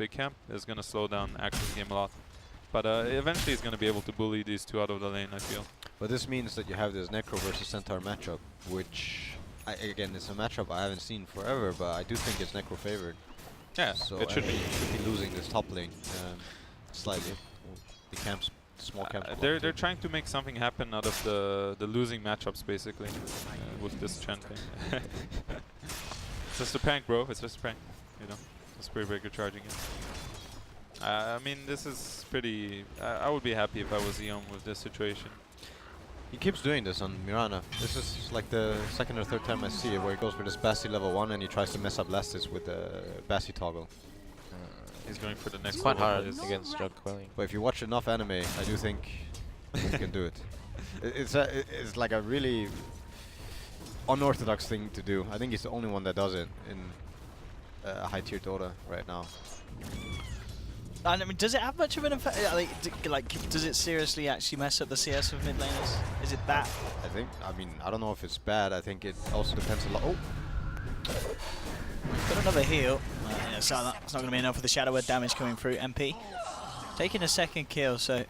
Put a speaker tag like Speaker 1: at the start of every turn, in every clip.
Speaker 1: big camp is going to slow down Axe's game a lot. But eventually he's going to be able to bully these two out of the lane, I feel.
Speaker 2: But this means that you have this Necro versus Centaur matchup, which, again, it's a matchup I haven't seen forever, but I do think it's Necro favored.
Speaker 1: Yeah,
Speaker 2: so
Speaker 1: it should be.
Speaker 2: Should be losing this top lane slightly. The camps, small camps.
Speaker 1: They're trying to make something happen out of the losing matchups, basically, with this Chen thing. It's just a prank, bro. It's just a prank. You know, the Spirit Breaker charging it. I mean, this is pretty. I would be happy if I was EHOME with this situation.
Speaker 2: He keeps doing this on Mirana. This is like the second or third time I see it, where he goes for this Bassi level 1 and he tries to mess up Lastis with the Bassi toggle.
Speaker 1: He's going for the next.
Speaker 3: It's quite hard against Jug Quelling.
Speaker 2: But if you watch enough anime, I do think he can do it. It's like a really unorthodox thing to do. I think he's the only one that does it in high tier Dota right now.
Speaker 4: And I mean, does it have much of an effect? Like, does it seriously actually mess up the CS of mid laners? Is it that?
Speaker 2: I don't know if it's bad. I think it also depends a lot. Oh!
Speaker 4: Got another heal. Yeah, so that's not going to be enough with the Shadow Word damage coming through. MP taking a second kill, so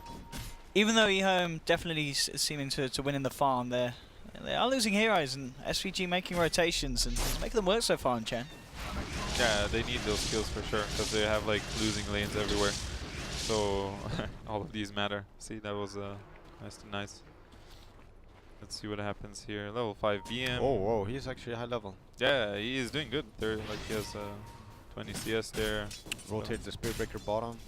Speaker 4: even though EHOME definitely seeming to win in the farm, they are losing heroes, and SVG making rotations and it's making them work so far on Chen.
Speaker 1: Yeah, they need those kills for sure, because they have like losing lanes everywhere. So all of these matter. See, that was nice. Let's see what happens here. Level 5 VM.
Speaker 2: Oh, whoa, he's actually high level.
Speaker 1: Yeah, he is doing good. There, like he has 20 CS there.
Speaker 2: Rotates the Spirit Breaker bottom.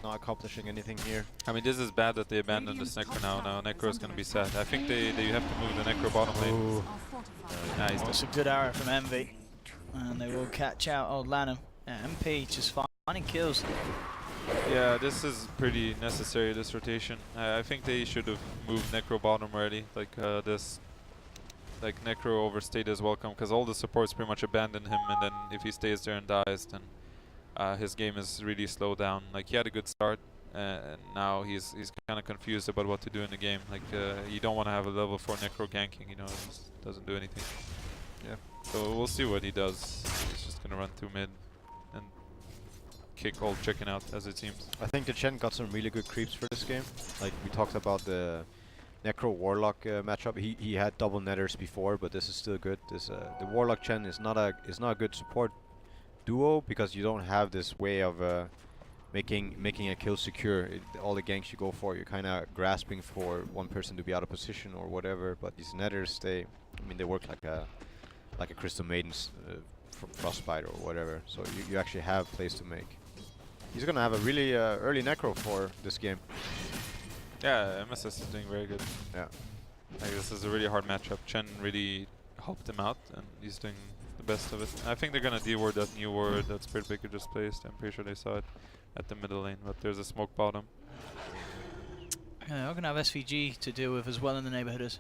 Speaker 2: Not accomplishing anything here.
Speaker 1: I mean, this is bad that they abandoned this Necro now. Now Necro is going to be sad. I think they have to move the Necro bottom lane. Nice.
Speaker 4: It's a good arrow from Envy. And they will catch out old Lanham. Yeah, MP just finding kills.
Speaker 1: Yeah, this is pretty necessary, this rotation. I think they should have moved Necro bottom already. Like Necro overstayed his welcome, because all the supports pretty much abandoned him, and then if he stays there and dies, then his game is really slowed down. Like, he had a good start, and now he's kind of confused about what to do in the game. Like, you don't want to have a level 4 Necro ganking, you know, it just doesn't do anything.
Speaker 2: Yeah.
Speaker 1: So we'll see what he does. He's just gonna run through mid and kick old chicken out, as it seems.
Speaker 2: I think the Chen got some really good creeps for this game. Like, we talked about the Necro Warlock matchup. He had double netters before, but this is still good. This the Warlock Chen is not a good support duo, because you don't have this way of making a kill secure. All the ganks you go for, you're kind of grasping for one person to be out of position or whatever. But these netters, they work like a Crystal Maidens from Frostbite or whatever. So you actually have plays to make. He's gonna have a really early Necro for this game.
Speaker 1: Yeah, MSS is doing very good.
Speaker 2: Yeah.
Speaker 1: Like, this is a really hard matchup. Chen really helped him out, and he's doing the best of it. I think they're gonna D-ward that new ward that Spirit Breaker just placed. I'm pretty sure they saw it at the middle lane, but there's a smoke bottom.
Speaker 4: Yeah, we're going to have SVG to deal with as well in the neighbourhood.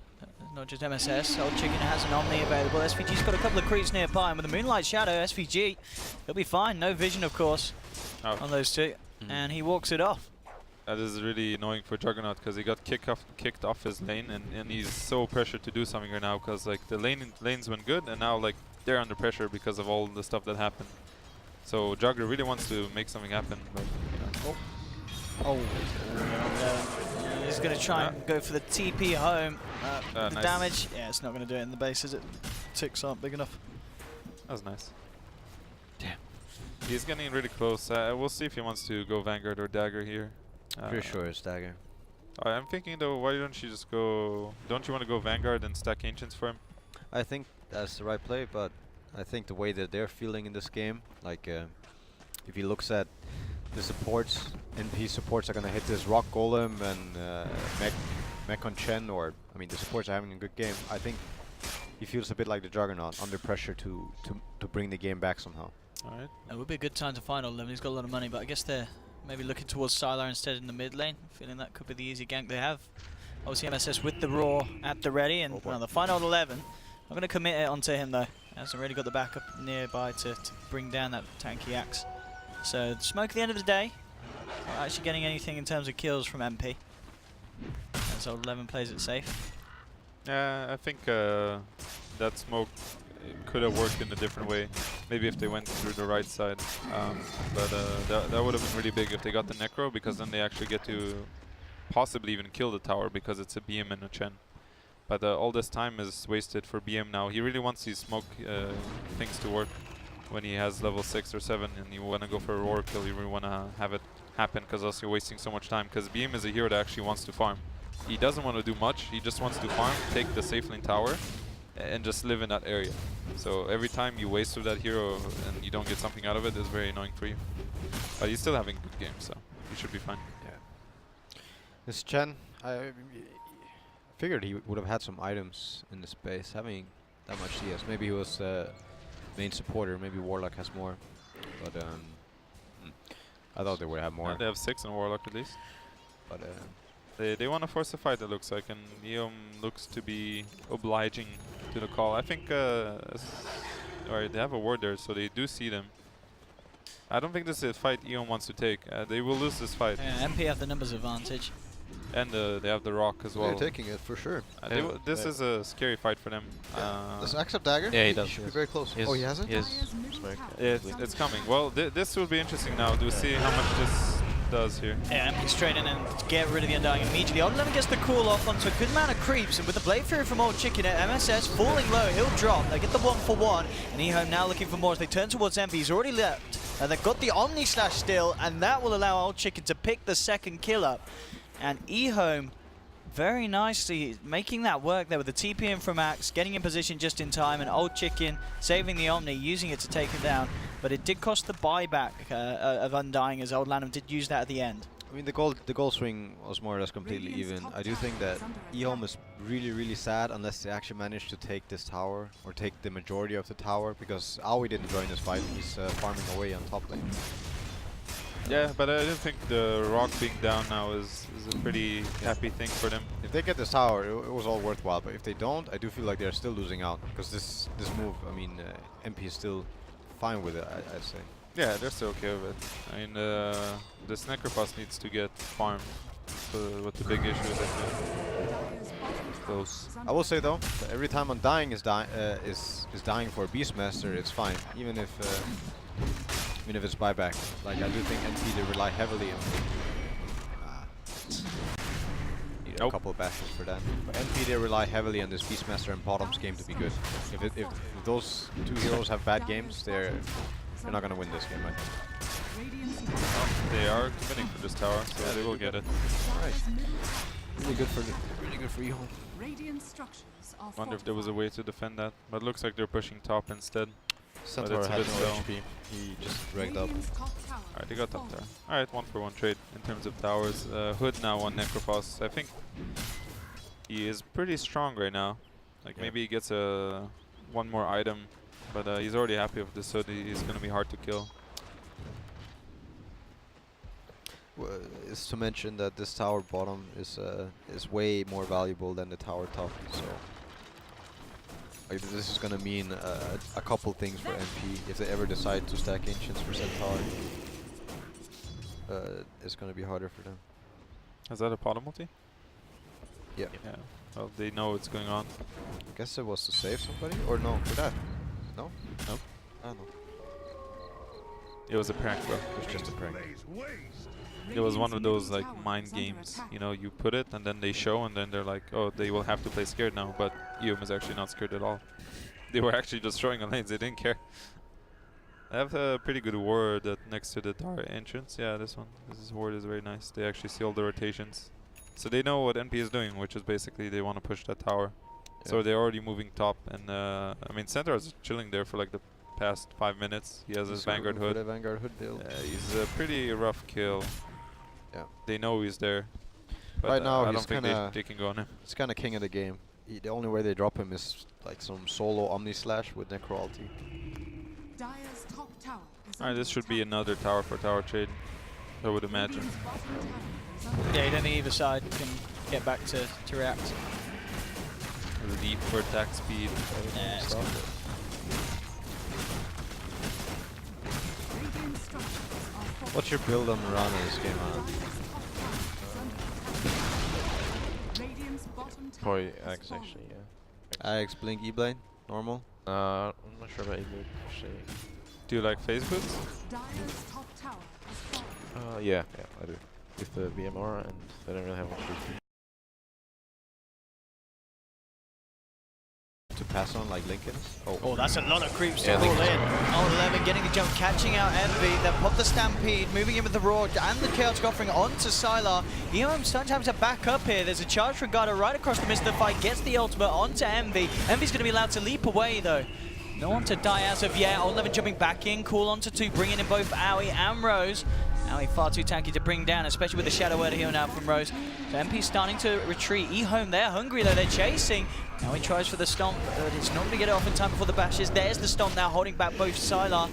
Speaker 4: Not just MSS. Old Chicken has an Omni available. SVG's got a couple of creeps nearby, and with the Moonlight Shadow, SVG, he'll be fine. No vision, of course, on those two. And he walks it off.
Speaker 1: That is really annoying for Juggernaut, because he got kicked off his lane, and he's so pressured to do something right now, because like the lanes went good, and now like they're under pressure because of all the stuff that happened. So Jugger really wants to make something happen, but you know.
Speaker 4: Oh. He's going to try and go for the TP home. The
Speaker 1: nice.
Speaker 4: damage, yeah, it's not going to do it in the base, is it? Ticks aren't big enough.
Speaker 1: That was nice.
Speaker 4: Damn.
Speaker 1: He's getting really close. We'll see if he wants to go Vanguard or Dagger here.
Speaker 2: Pretty sure it's Dagger.
Speaker 1: I'm thinking though, why don't you just go... Don't you want to go Vanguard and stack Ancients for him?
Speaker 2: I think that's the right play, but I think the way that they're feeling in this game, like if he looks at the supports, NP supports are gonna hit this Rock Golem and Mech on Chen, or I mean the supports are having a good game. I think he feels a bit like the Juggernaut, under pressure to bring the game back somehow.
Speaker 1: Alright.
Speaker 4: It would be a good time to find all of them. He's got a lot of money, but I guess they're maybe looking towards Sylar instead in the mid lane, feeling that could be the easy gank they have. Obviously MSS with the Raw at the ready, and well, the final 11. I'm going to commit it onto him though. He hasn't really got the backup nearby to bring down that tanky axe. So smoke at the end of the day. Not actually getting anything in terms of kills from MP. As old 11 plays it safe.
Speaker 1: Yeah, I think that smoke it could have worked in a different way. Maybe if they went through the right side. But that would have been really big if they got the Necro, because then they actually get to possibly even kill the tower, because it's a BM and a Chen. But all this time is wasted for BM now. He really wants these smoke things to work when he has level 6 or 7 and you want to go for a roar kill. You really want to have it happen, because else you're wasting so much time. Because BM is a hero that actually wants to farm. He doesn't want to do much. He just wants to farm, take the safe lane tower, and just live in that area. So every time you waste with that hero and you don't get something out of it is very annoying for you. But he's still having a good game, so he should be fine.
Speaker 2: Yeah. This Chen, I figured he would have had some items in the space, having that much CS. Maybe he was main supporter, maybe Warlock has more. But I thought they would have more.
Speaker 1: They have 6 in Warlock at least.
Speaker 2: But
Speaker 1: they want to force a fight, it looks like, and EHOME looks to be obliging to the call. I think alright, they have a ward there, so they do see them. I don't think this is a fight EHOME wants to take. They will lose this fight.
Speaker 4: Yeah, MP have the numbers advantage.
Speaker 1: And they have the rock as well.
Speaker 2: they're taking it for sure.
Speaker 1: This is a scary fight for them.
Speaker 5: Does Axe have dagger?
Speaker 3: Yeah, he does.
Speaker 5: Should be very close.
Speaker 3: He has,
Speaker 5: Oh, he has it?
Speaker 3: He has smoke.
Speaker 1: It's coming. Well, this will be interesting now to see how much this does here.
Speaker 4: Yeah, MP straight in and get rid of the Undying immediately. Old Lemon gets the call off onto a good amount of creeps, and with the Blade Fury from Old Chicken at MSS falling low, he'll drop. They get the 1-for-1, and EHOME now looking for more as they turn towards MP. He's already left. They've got the Omni Slash still, and that will allow Old Chicken to pick the second kill up. And EHOME very nicely making that work there with the TP in from Axe, getting in position just in time, and Old Chicken saving the Omni, using it to take him down. But it did cost the buyback of Undying, as Old Lanham did use that at the end.
Speaker 2: I mean, the goal swing was more or less completely even. I do think that EHOME is really sad unless they actually manage to take this tower, or take the majority of the tower, because Aoi didn't join this fight. He's farming away on top lane.
Speaker 1: Yeah, but I don't think the rock being down now is a pretty happy thing for them.
Speaker 2: If they get this tower, it was all worthwhile. But if they don't, I do feel like they're still losing out, because this move, I mean, MP is still fine with it, I'd say.
Speaker 1: Yeah, they're still okay with it. I mean, this Necrophos needs to get farmed. So what the big issue is, close.
Speaker 2: I will say though, that every time Undying is dying for a Beastmaster, it's fine, even if it's buyback. Like, I do think NP, they rely heavily on need a couple of bashes for that. But NP, they rely heavily on this Beastmaster and Bottom's game to be good. If those two heroes have bad games, they're not gonna win this game, I think.
Speaker 1: They are committing for this tower, so yeah, they will get it.
Speaker 2: Alright. Really good for EHOME.
Speaker 1: Wonder if there was a way to defend that, but it looks like they're pushing top instead.
Speaker 2: Centaur
Speaker 1: it's a
Speaker 2: had
Speaker 1: bit
Speaker 2: no
Speaker 1: slow.
Speaker 2: HP. He just ranked up.
Speaker 1: Alright, they got top tower. Alright, 1-for-1 trade in terms of towers. Hood now on Necrophos. I think he is pretty strong right now. Like, maybe he gets one more item, but he's already happy with this Hood. He's gonna be hard to kill.
Speaker 2: Is to mention that this tower bottom is way more valuable than the tower top. So like, this is gonna mean a couple things for NP if they ever decide to stack Ancients for Centaur. It's gonna be harder for them.
Speaker 1: Is that a bottom multi?
Speaker 2: Yeah.
Speaker 1: Yeah. Well, they know what's going on.
Speaker 2: I guess it was to save somebody, or no, for that. No?
Speaker 1: Nope.
Speaker 2: I don't know.
Speaker 1: It was a prank, bro.
Speaker 2: It was just a prank.
Speaker 1: It was one of those like mind games, you know, you put it and then they show and then they're like, oh, they will have to play scared now, but EHOME is actually not scared at all. They were actually destroying the lanes, they didn't care. I have a pretty good ward next to the tower entrance. Yeah, this ward is very nice. They actually see all the rotations. So they know what NP is doing, which is basically they want to push that tower. Yeah. So they're already moving top, and I mean, Centaur is chilling there for like the past 5 minutes. He has his Vanguard Hood.
Speaker 2: Vanguard Hood build.
Speaker 1: He's a pretty rough kill.
Speaker 2: Yeah.
Speaker 1: They know he's there. But
Speaker 2: right now,
Speaker 1: I
Speaker 2: he's
Speaker 1: don't think they can go on him.
Speaker 2: He's kind of king of the game. The only way they drop him is like some solo Omni Slash with Necro ulti.
Speaker 1: Alright, this should be another tower for tower trade, I would imagine.
Speaker 4: Yeah, you don't think either side can get back to react.
Speaker 1: Leap for attack speed.
Speaker 4: Yeah, it's
Speaker 2: What's your build on Mirana this game,
Speaker 3: Probably Axe, actually, yeah.
Speaker 2: Axe, Blink, E-Blade? normal?
Speaker 3: I'm not sure about either, actually.
Speaker 1: Do you like phase boots?
Speaker 3: Yeah, I do. With the BMR, and I don't really have much reason.
Speaker 2: To pass on like Lincoln's?
Speaker 4: Oh, that's a lot of creeps to
Speaker 3: Yeah,
Speaker 4: pull in.
Speaker 3: Lincoln's
Speaker 4: Oh, 11 getting the jump, catching out Envy, then pop the Stampede, moving in with the Roar, and the Chaotic Offering onto Sylar. EHOME sometimes to back up here. There's a charge from Garda right across the midst of the fight, gets the ultimate onto Envy. Envy's going to be allowed to leap away, though. No one to die as of yet. Old 11 jumping back in, cool onto 2, bringing in both Aoi and Rose. Aoi far too tanky to bring down, especially with the Shadow Word here now from Rose. So MP starting to retreat. EHOME, they're hungry though, they're chasing. Now he tries for the stomp, but it's not going to get it off in time before the bashes. There's the stomp now, holding back both Sylar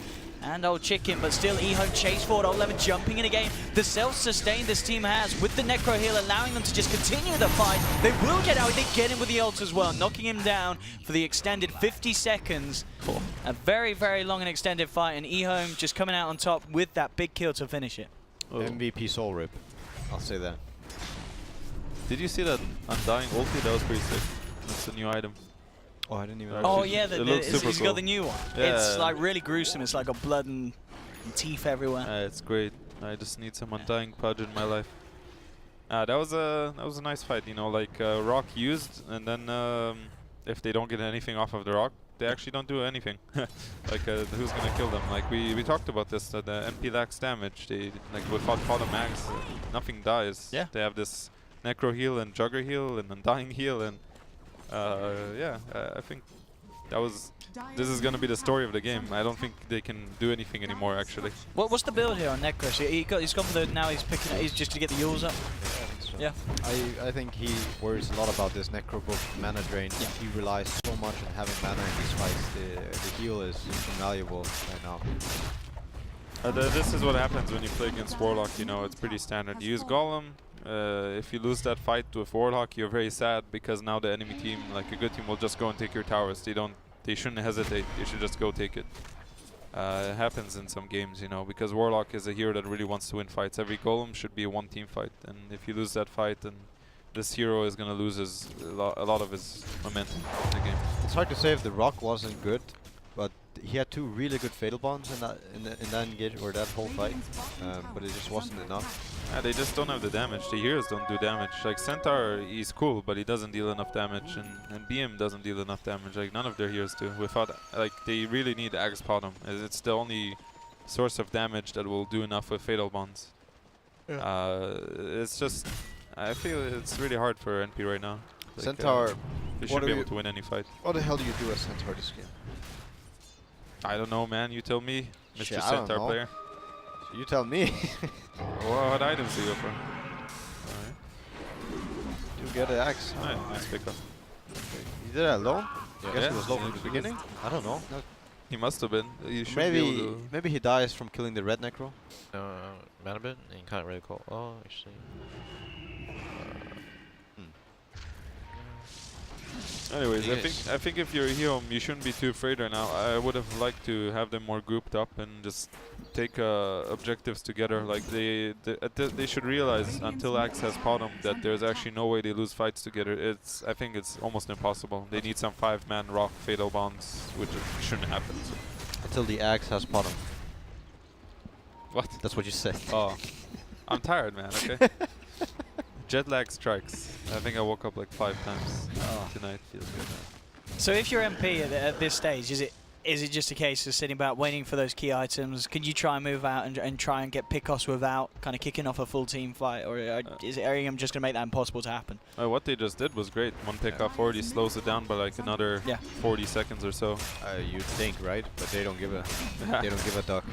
Speaker 4: and Old Chicken, but still EHOME chase forward. Old 11 jumping in again. The self-sustain this team has with the Necro heal, allowing them to just continue the fight. They will get out, they get him with the ult as well, knocking him down for the extended 50 seconds. Cool. A very, very long and extended fight, and EHOME just coming out on top with that big kill to finish it.
Speaker 1: Oh.
Speaker 2: MVP soul rip. I'll say that.
Speaker 1: Did you see that Undying ulti? That was pretty sick. That's a new item.
Speaker 2: Oh, I didn't even.
Speaker 4: Oh
Speaker 1: Actually,
Speaker 4: yeah,
Speaker 1: it looks super
Speaker 4: he's
Speaker 1: cool.
Speaker 4: got the new one.
Speaker 1: Yeah.
Speaker 4: It's like really gruesome. It's like got blood and teeth everywhere.
Speaker 1: It's great. I just need some Undying Pudge in my life. That was a nice fight. You know, like Rock used, and then if they don't get anything off of the Rock, they actually don't do anything. Like who's gonna kill them? Like we talked about this. That the MP lacks damage. They like without bottom mags, nothing dies.
Speaker 4: Yeah.
Speaker 1: They have this Necro heal and Jugger heal and Undying heal, and yeah, I think that was. This is gonna be the story of the game. I don't think they can do anything anymore. Actually.
Speaker 4: What's the build here on Necro? So he's gone for the, now he's picking it. He's just to get the Yules up. Yeah.
Speaker 2: I think he worries a lot about this Necro book mana drain.
Speaker 4: Yeah.
Speaker 2: He relies so much on having mana in these fights. The heal is invaluable right now.
Speaker 1: This is what happens when you play against Warlock. You know, it's pretty standard. You use Golem. If you lose that fight with Warlock, you're very sad because now the enemy team, like a good team, will just go and take your towers. They shouldn't hesitate. They should just go take it. It happens in some games, you know, because Warlock is a hero that really wants to win fights. Every Golem should be a one-team fight, and if you lose that fight, then this hero is gonna lose a lot of his momentum in the game.
Speaker 2: It's hard to say if the Rock wasn't good, but he had 2 really good fatal bonds in that engage or that whole fight, but it just wasn't enough.
Speaker 1: They just don't have the damage. The heroes don't do damage. Like Centaur, he's cool, but he doesn't deal enough damage, and BM doesn't deal enough damage. Like none of their heroes do. Without, like, they really need Axe Bottom. It's the only source of damage that will do enough with fatal bonds. Yeah. It's just, I feel it's really hard for NP right now. Like,
Speaker 2: Centaur,
Speaker 1: they should be able to win any fight.
Speaker 5: What the hell do you do as Centaur this game?
Speaker 1: I don't know, man. You tell me, Mr.
Speaker 2: Shit, I don't
Speaker 1: Centaur
Speaker 2: know.
Speaker 1: player.
Speaker 2: You tell me.
Speaker 1: What items do you go for?
Speaker 2: You get an axe.
Speaker 1: Alright, nice pick up.
Speaker 2: You did that alone?
Speaker 1: Yeah.
Speaker 2: I guess
Speaker 1: Yeah.
Speaker 2: he was low from the beginning. I don't know.
Speaker 1: He must have been. You should be able to.
Speaker 2: Maybe he dies from killing the red Necro.
Speaker 3: Mana bit, and you can't really call. Oh, actually.
Speaker 1: Anyways,
Speaker 3: Yes.
Speaker 1: I think if you're EHOME, you shouldn't be too afraid right now. I would have liked to have them more grouped up and just take objectives together. Like they should realize until Axe has bottom that there's actually no way they lose fights together. I think it's almost impossible. They need some 5-man Rock fatal bonds, which shouldn't happen. So.
Speaker 2: Until the axe has bottom.
Speaker 1: What?
Speaker 2: That's what you said.
Speaker 1: Oh, I'm tired, man. Okay. Jet lag strikes. I think I woke up like 5 times tonight. Feels good, man.
Speaker 4: So if you're MP at this stage, is it just a case of sitting back waiting for those key items? Can you try and move out and try and get pickoffs without kind of kicking off a full team fight, or is EHOME just going to make that impossible to happen?
Speaker 1: What they just did was great. One pickoff already slows it down by like another 40 seconds or so.
Speaker 2: You'd think, right? But they don't give a they don't give a duck.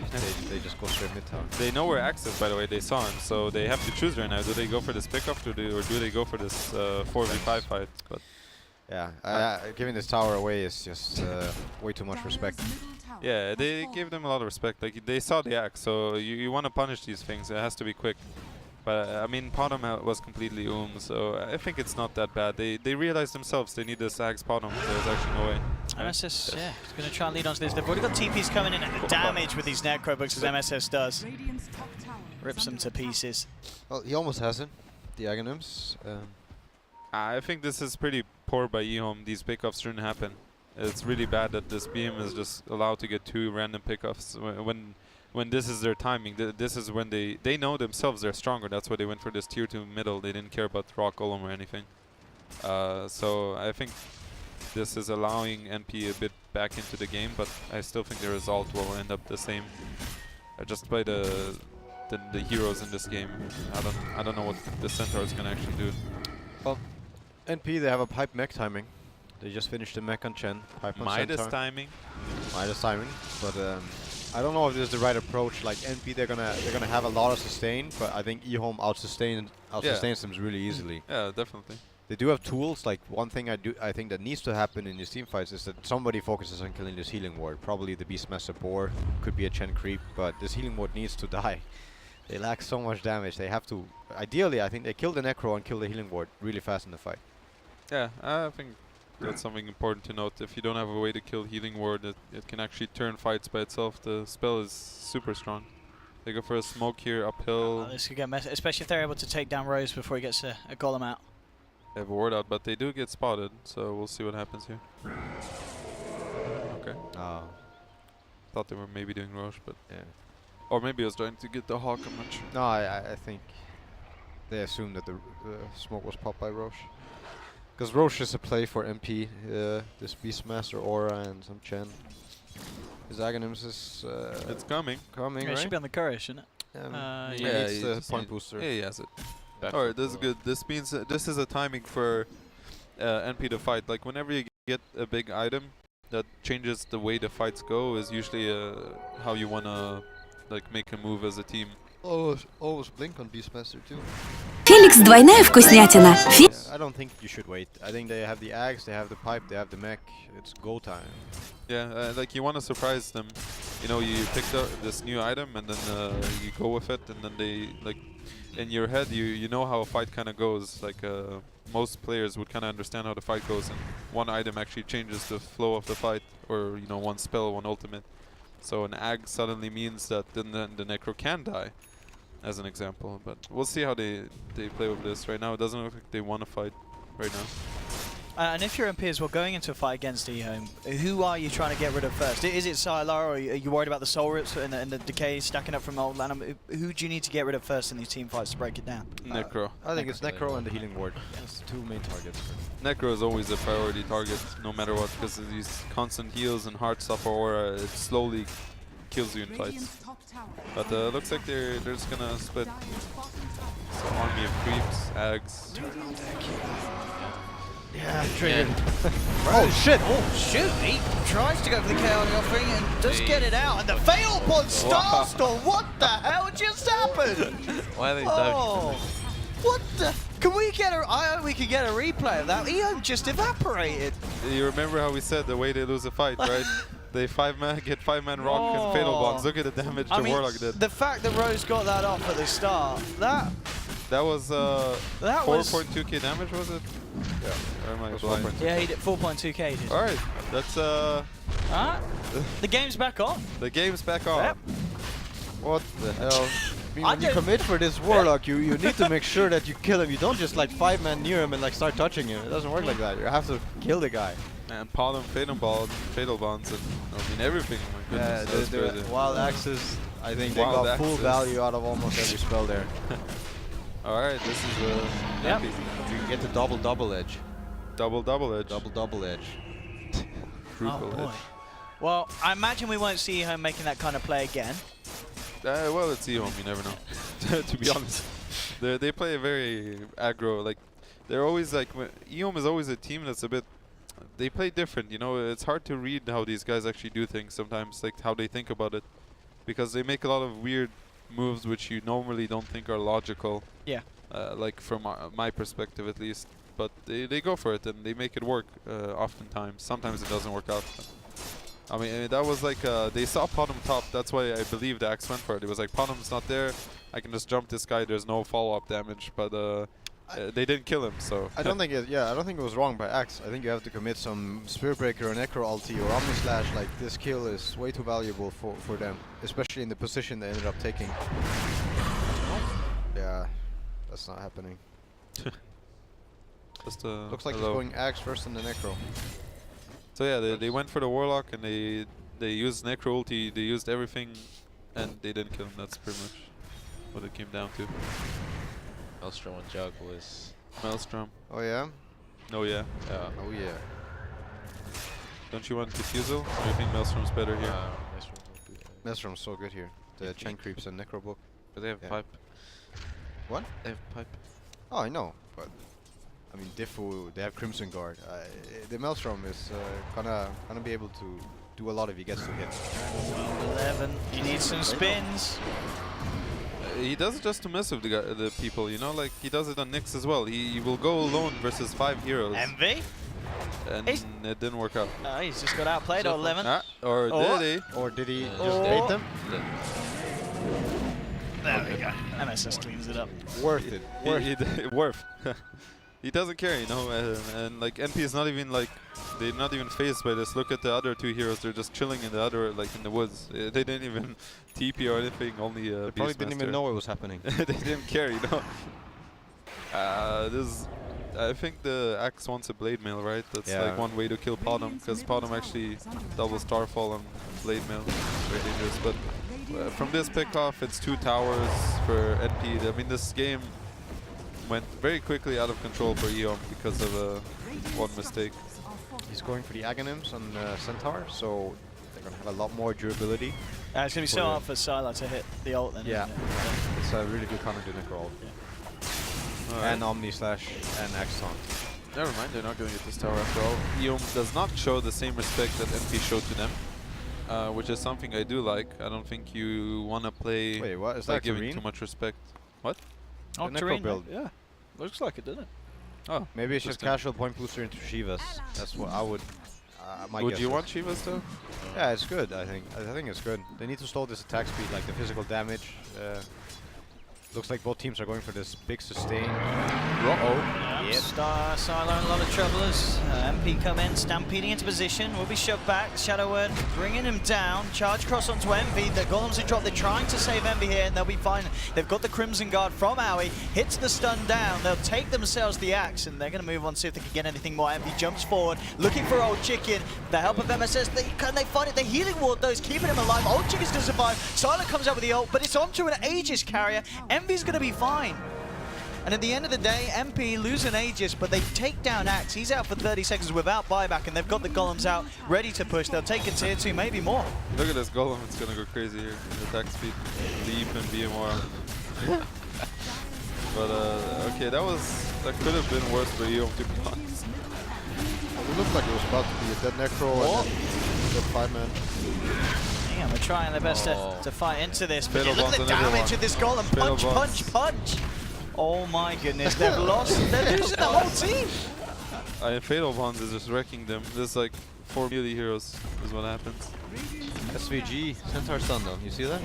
Speaker 2: They just go straight mid tower.
Speaker 1: They know where Axe is, by the way. They saw him, so they have to choose right now. Do they go for this pickoff, or do they go for this 4v5 fight? But
Speaker 2: yeah, giving this tower away is just way too much respect.
Speaker 1: yeah, they gave them a lot of respect. Like they saw the Axe, so you want to punish these things. It has to be quick. But I mean, Bottom was completely so I think it's not that bad. They realized themselves they need this Axe Bottom. There's actually no way.
Speaker 4: MSS, yeah, he's going to try and lead on to this. They've already got TPs coming in, and the damage with these Necro books as MSS does. Rips them to pieces.
Speaker 2: Well, he almost has it. The Aghanims.
Speaker 1: I think this is pretty poor by EHOME. These pickoffs shouldn't happen. It's really bad that this beam is just allowed to get 2 random pickoffs when this is their timing. This is when they know themselves they're stronger. That's why they went for this tier 2 middle. They didn't care about rock golem or anything. So I think this is allowing NP a bit back into the game, but I still think the result will end up the same. Just by the heroes in this game. I don't know what the centaur is gonna actually do.
Speaker 2: Well, NP, they have a pipe mech timing. They just finished the mech on Chen. Pipe on
Speaker 1: Midas
Speaker 2: centaur.
Speaker 1: timing.
Speaker 2: Midas timing, but I don't know if this is the right approach. Like NP, they're gonna have a lot of sustain, but I think EHOME outsustains them really easily.
Speaker 1: Yeah, definitely.
Speaker 2: They do have tools. Like one thing I think that needs to happen in these team fights is that somebody focuses on killing this healing ward. Probably the Beastmaster Boar, could be a Chen creep, but this healing ward needs to die. They lack so much damage. They have to. Ideally, I think they kill the Necro and kill the healing ward really fast in the fight.
Speaker 1: Yeah, I think that's something important to note. If you don't have a way to kill healing ward, it can actually turn fights by itself. The spell is super strong. They go for a smoke here uphill.
Speaker 4: This could get messy, especially if they're able to take down Rose before he gets a golem out.
Speaker 1: They have a ward out, but they do get spotted, so we'll see what happens here. Okay. Thought they were maybe doing Roche, but
Speaker 2: yeah.
Speaker 1: Or maybe I was trying to get the Hawk, I'm not sure.
Speaker 2: No, I think they assumed that the smoke was popped by Roche. Because Roche is a play for MP, this Beastmaster Aura and some Chen. His Aghanim's is
Speaker 1: it's coming.
Speaker 2: Coming,
Speaker 4: Yeah,
Speaker 2: right?
Speaker 4: it should be on the courage, shouldn't it?
Speaker 2: He
Speaker 1: yeah,
Speaker 2: needs
Speaker 1: he
Speaker 2: the
Speaker 1: just
Speaker 2: point booster.
Speaker 1: Yeah, he has it. Alright, this is good. This means this is a timing for NP to fight. Like whenever you get a big item that changes the way the fights go is usually how you wanna like make a move as a team.
Speaker 5: Always blink on Beastmaster too.
Speaker 6: Феликс двойная вкуснятина.
Speaker 2: I don't think you should wait. I think they have the axe, they have the pipe, they have the mech. It's go time.
Speaker 1: Yeah, like you want to surprise them. You know, you picked up this new item and then you go with it, and then they like in your head you know how a fight kind of goes. Like most players would kind of understand how the fight goes, and one item actually changes the flow of the fight, or you know, one spell, one ultimate. So an ag suddenly means that then the Necro can die, as an example. But we'll see how they play with this. Right now, it doesn't look like they want to fight right now.
Speaker 4: And if you're MP as well, going into a fight against EHOME, who are you trying to get rid of first? Is it Sylar, or are you worried about the Soul Rips and the decay stacking up from Old Lanham? Who do you need to get rid of first in these team fights to break it down?
Speaker 1: Necro.
Speaker 2: I think it's Necro and the healing ward. That's the two main targets.
Speaker 1: Necro is always a priority target, no matter what, because of these constant heals and hard stuff or aura. It slowly kills you in fights. But looks like they're just gonna split. So army of creeps, ags.
Speaker 4: Yeah, triggered.
Speaker 2: Oh shit!
Speaker 4: Oh shoot! He tries to go for the chaotic offering and does get it out. And the fail upon Starstorm. What the hell just happened?
Speaker 3: Why are they
Speaker 4: Oh, what the? Can we get a? I hope we could get a replay of that. EHOME just evaporated.
Speaker 1: You remember how we said the way they lose a fight, right? They get 5-man rock and fatal bonds. Look at the damage the Warlock did.
Speaker 4: The fact that Rose got that off at the start, that
Speaker 1: was 4.2k damage, was it? Yeah. Or am I blind?
Speaker 4: Yeah, he did 4.2k. Did.
Speaker 1: All right, that's
Speaker 4: The game's back on.
Speaker 1: the game's back on.
Speaker 4: Yep.
Speaker 2: What the hell? I mean,
Speaker 4: I
Speaker 2: when you
Speaker 4: don't-
Speaker 2: commit for this Warlock, you need to make sure that you kill him. You don't just like 5-man near him and like start touching him. It doesn't work like that. You have to kill the guy.
Speaker 1: And Pollen, fatal bonds, and I mean everything. Oh my
Speaker 2: Yeah,
Speaker 1: goodness, that's
Speaker 2: the
Speaker 1: crazy.
Speaker 2: wild axes. I think they
Speaker 1: Wild
Speaker 2: got full
Speaker 1: axes.
Speaker 2: value out of almost every spell there.
Speaker 1: All right, this is
Speaker 4: Yep.
Speaker 2: You can get the double edge.
Speaker 1: double edge.
Speaker 2: Double edge.
Speaker 1: Triple
Speaker 4: boy.
Speaker 1: edge.
Speaker 4: Well, I imagine we won't see EHOME making that kind of play again.
Speaker 1: Well, it's EHOME, you never know. To be honest, they play a very aggro. Like they're always like EHOME is always a team that's a bit. They play different, you know. It's hard to read how these guys actually do things sometimes, like how they think about it, because they make a lot of weird moves which you normally don't think are logical.
Speaker 4: Yeah.
Speaker 1: Like from my perspective at least. But they go for it and they make it work oftentimes. Sometimes it doesn't work out. I mean, that was like, they saw Potom top, that's why I believe the Axe went for it. It was like, Potom's not there, I can just jump this guy, there's no follow-up damage, but they didn't kill him, so.
Speaker 2: I don't think it was wrong by Axe. I think you have to commit some Spirit Breaker or Necro ulti or Omni Slash. Like, this kill is way too valuable for them, especially in the position they ended up taking. Yeah, that's not happening.
Speaker 1: Just
Speaker 2: Looks like he's
Speaker 1: hello.
Speaker 2: going Axe first and the Necro.
Speaker 1: So yeah, they went for the Warlock and they used Necro ulti, they used everything, and they didn't kill him. That's pretty much what it came down to.
Speaker 3: Maelstrom and Jug was...
Speaker 1: Maelstrom.
Speaker 5: Oh yeah?
Speaker 1: Oh yeah.
Speaker 5: Oh yeah.
Speaker 1: Don't you want Diffusal? Or do you think Maelstrom's better here?
Speaker 3: Maelstrom would be,
Speaker 5: Maelstrom's so good here. The chain creeps and necro book.
Speaker 3: but they have
Speaker 5: Yeah.
Speaker 3: pipe.
Speaker 5: What?
Speaker 3: They have pipe.
Speaker 5: Oh, I know, but I mean, Diffu, they have Crimson Guard. The Maelstrom is gonna be able to do a lot if he gets to hit.
Speaker 4: 11. He needs some spins.
Speaker 1: He does it just to mess with the people, you know, like he does it on Nyx as well. He will go alone versus 5 heroes.
Speaker 4: Envy?
Speaker 1: And
Speaker 4: He's-
Speaker 1: it didn't work out.
Speaker 4: He's just got outplayed on 11.
Speaker 1: Or
Speaker 4: Oh.
Speaker 1: did
Speaker 5: Or did he just
Speaker 4: Oh.
Speaker 5: bait them?
Speaker 4: There we go. MSS cleans it up.
Speaker 5: Worth it.
Speaker 1: Worth. He doesn't care, you know, and like NP is not even like, they're not even phased by this. Look at the other 2 heroes, they're just chilling in the other, like in the woods. They didn't even TP or anything, only
Speaker 2: They probably didn't even know it was happening.
Speaker 1: They didn't care, you know. I think the Axe wants a Blade Mail, right? That's
Speaker 2: Yeah.
Speaker 1: like one way to kill Podom, because Podom actually double Starfall on Blade Mail. Very dangerous, but from this pick-off, it's 2 towers for NP. I mean, this game went very quickly out of control for EHOME because of one mistake.
Speaker 2: He's going for the Aghanims on Centaur, so they're going to have a lot more durability.
Speaker 4: It's going to be so hard for Sylar to hit the ult then.
Speaker 2: Yeah.
Speaker 4: Isn't it?
Speaker 2: It's a really good counter to Necro ult. And Omni Slash and Axon.
Speaker 1: Never mind, they're not going to get this tower after all. EHOME does not show the same respect that NP showed to them, which is something I do like. I don't think you want to play
Speaker 2: Wait, what? Is
Speaker 1: by
Speaker 2: that
Speaker 1: giving
Speaker 2: Kareen?
Speaker 1: too much respect. What?
Speaker 4: Oh,
Speaker 2: The Necro
Speaker 4: Terrain
Speaker 2: build.
Speaker 4: Yeah. Looks like it, doesn't it?
Speaker 1: Oh,
Speaker 2: Maybe it's just
Speaker 1: interesting.
Speaker 2: casual point booster into Shivas. That's what I would. My
Speaker 1: Would
Speaker 2: guess
Speaker 1: you
Speaker 2: is.
Speaker 1: want Shivas though?
Speaker 2: Yeah, it's good. I think it's good. They need to slow this attack speed, like the physical damage. Looks like both teams are going for this big sustain.
Speaker 4: Yep. Sylar in a lot of trouble as MP come in, stampeding into position, will be shoved back. Shadow Word bringing him down, charge cross onto Envy. The golems are dropped, they're trying to save Envy here and they'll be fine. They've got the Crimson Guard from Aoi, hits the stun down, they'll take themselves the axe and they're going to move on, see if they can get anything more. Envy jumps forward, looking for Old Chicken. The help of MSS, can they find it? The healing ward though is keeping him alive. Old Chicken's going to survive. Sylar comes out with the ult, but it's onto an Aegis carrier. Envy's going to be fine. And at the end of the day, MP lose an Aegis, but they take down Axe. He's out for 30 seconds without buyback, and they've got the golems out, ready to push. They'll take a tier 2, maybe more.
Speaker 1: Look at this golem, it's gonna go crazy here. The attack speed, Leap and BMR. But okay, that could have been worse for EHOME, to be honest.
Speaker 5: It looked like it was about to be a dead necro and dead 5-man.
Speaker 4: Hang on, we're trying their best to fight into this, but
Speaker 1: Fatal
Speaker 4: look at the
Speaker 1: bonds on everyone.
Speaker 4: damage of this golem.
Speaker 1: Fatal
Speaker 4: Punch,
Speaker 1: bonds.
Speaker 4: punch, punch. Oh my goodness, they've lost. They're losing the whole team.
Speaker 1: Fatal Bonds is just wrecking them. There's like 4 melee heroes is what happens.
Speaker 2: SVG Centaur stun though. You see that?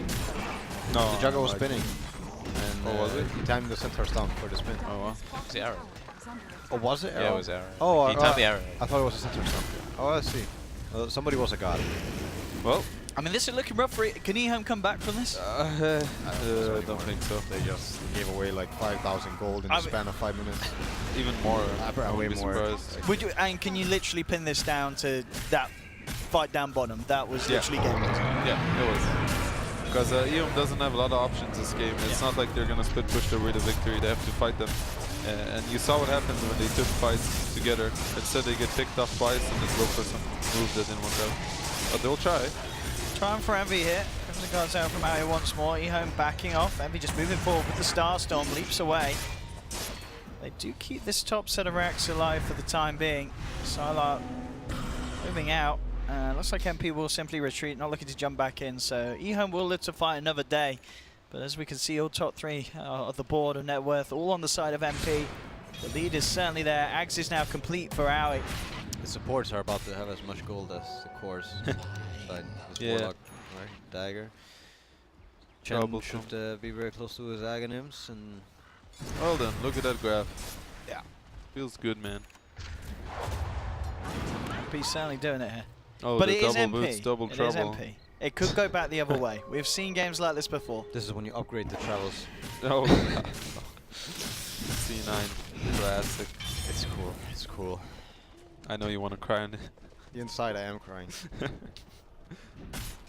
Speaker 1: No.
Speaker 2: The Jugger was
Speaker 1: like-
Speaker 2: spinning. And
Speaker 1: Oh, was it?
Speaker 2: he timed the Centaur stun for the spin.
Speaker 1: Oh wow.
Speaker 3: It's the arrow.
Speaker 2: Oh, was it?
Speaker 3: Yeah, it was arrow.
Speaker 2: Oh,
Speaker 3: He timed the arrow.
Speaker 2: I thought it was a Centaur stun. Oh, I see. Somebody was a god.
Speaker 1: Well,
Speaker 4: I mean, this is looking rough for it. Can EHOME come back from this?
Speaker 1: I don't think so.
Speaker 2: They just gave away like 5,000 gold in
Speaker 4: I
Speaker 2: the
Speaker 4: mean-
Speaker 2: span of 5 minutes.
Speaker 1: Even more. I
Speaker 2: way
Speaker 1: would be
Speaker 2: more.
Speaker 1: surprised.
Speaker 4: Would you? And can you literally pin this down to that fight down bottom? That was
Speaker 1: Yeah.
Speaker 4: literally game.
Speaker 1: Yeah, it was. Because EHOME doesn't have a lot of options this game. It's not like they're going to split push their way to victory. They have to fight them. And you saw what happened when they took fights together. Instead they get picked off twice and just go for some moves that didn't work out. But they'll try.
Speaker 4: Trying for Envy here. Crimson Guard's out from Aoi once more. EHOME backing off. Envy just moving forward with the Starstorm. Leaps away. They do keep this top set of racks alive for the time being. Sylar moving out. Looks like MP will simply retreat, not looking to jump back in. So EHOME will live to fight another day. But as we can see, all top 3 of the board of net worth, all on the side of MP. The lead is certainly there. Axe is now complete for Aoi.
Speaker 2: The supports are about to have as much gold as the cores. Side. This
Speaker 1: Yeah.
Speaker 2: Warlock, right? Dagger. Chen should be very close to his Aghanims and
Speaker 1: Well done. Look at that graph. Yeah. Feels good, man.
Speaker 4: MP's certainly doing it here.
Speaker 1: Oh,
Speaker 4: But
Speaker 1: the
Speaker 4: it is
Speaker 1: double
Speaker 4: MP.
Speaker 1: boots, double
Speaker 4: It is
Speaker 1: trouble.
Speaker 4: MP. It could go back the other way. We've seen games like this before.
Speaker 2: this is when you upgrade the travels.
Speaker 1: Oh. C9. Classic.
Speaker 2: It's cool. It's cool.
Speaker 1: I know you want to cry on it.
Speaker 5: Inside, I am crying.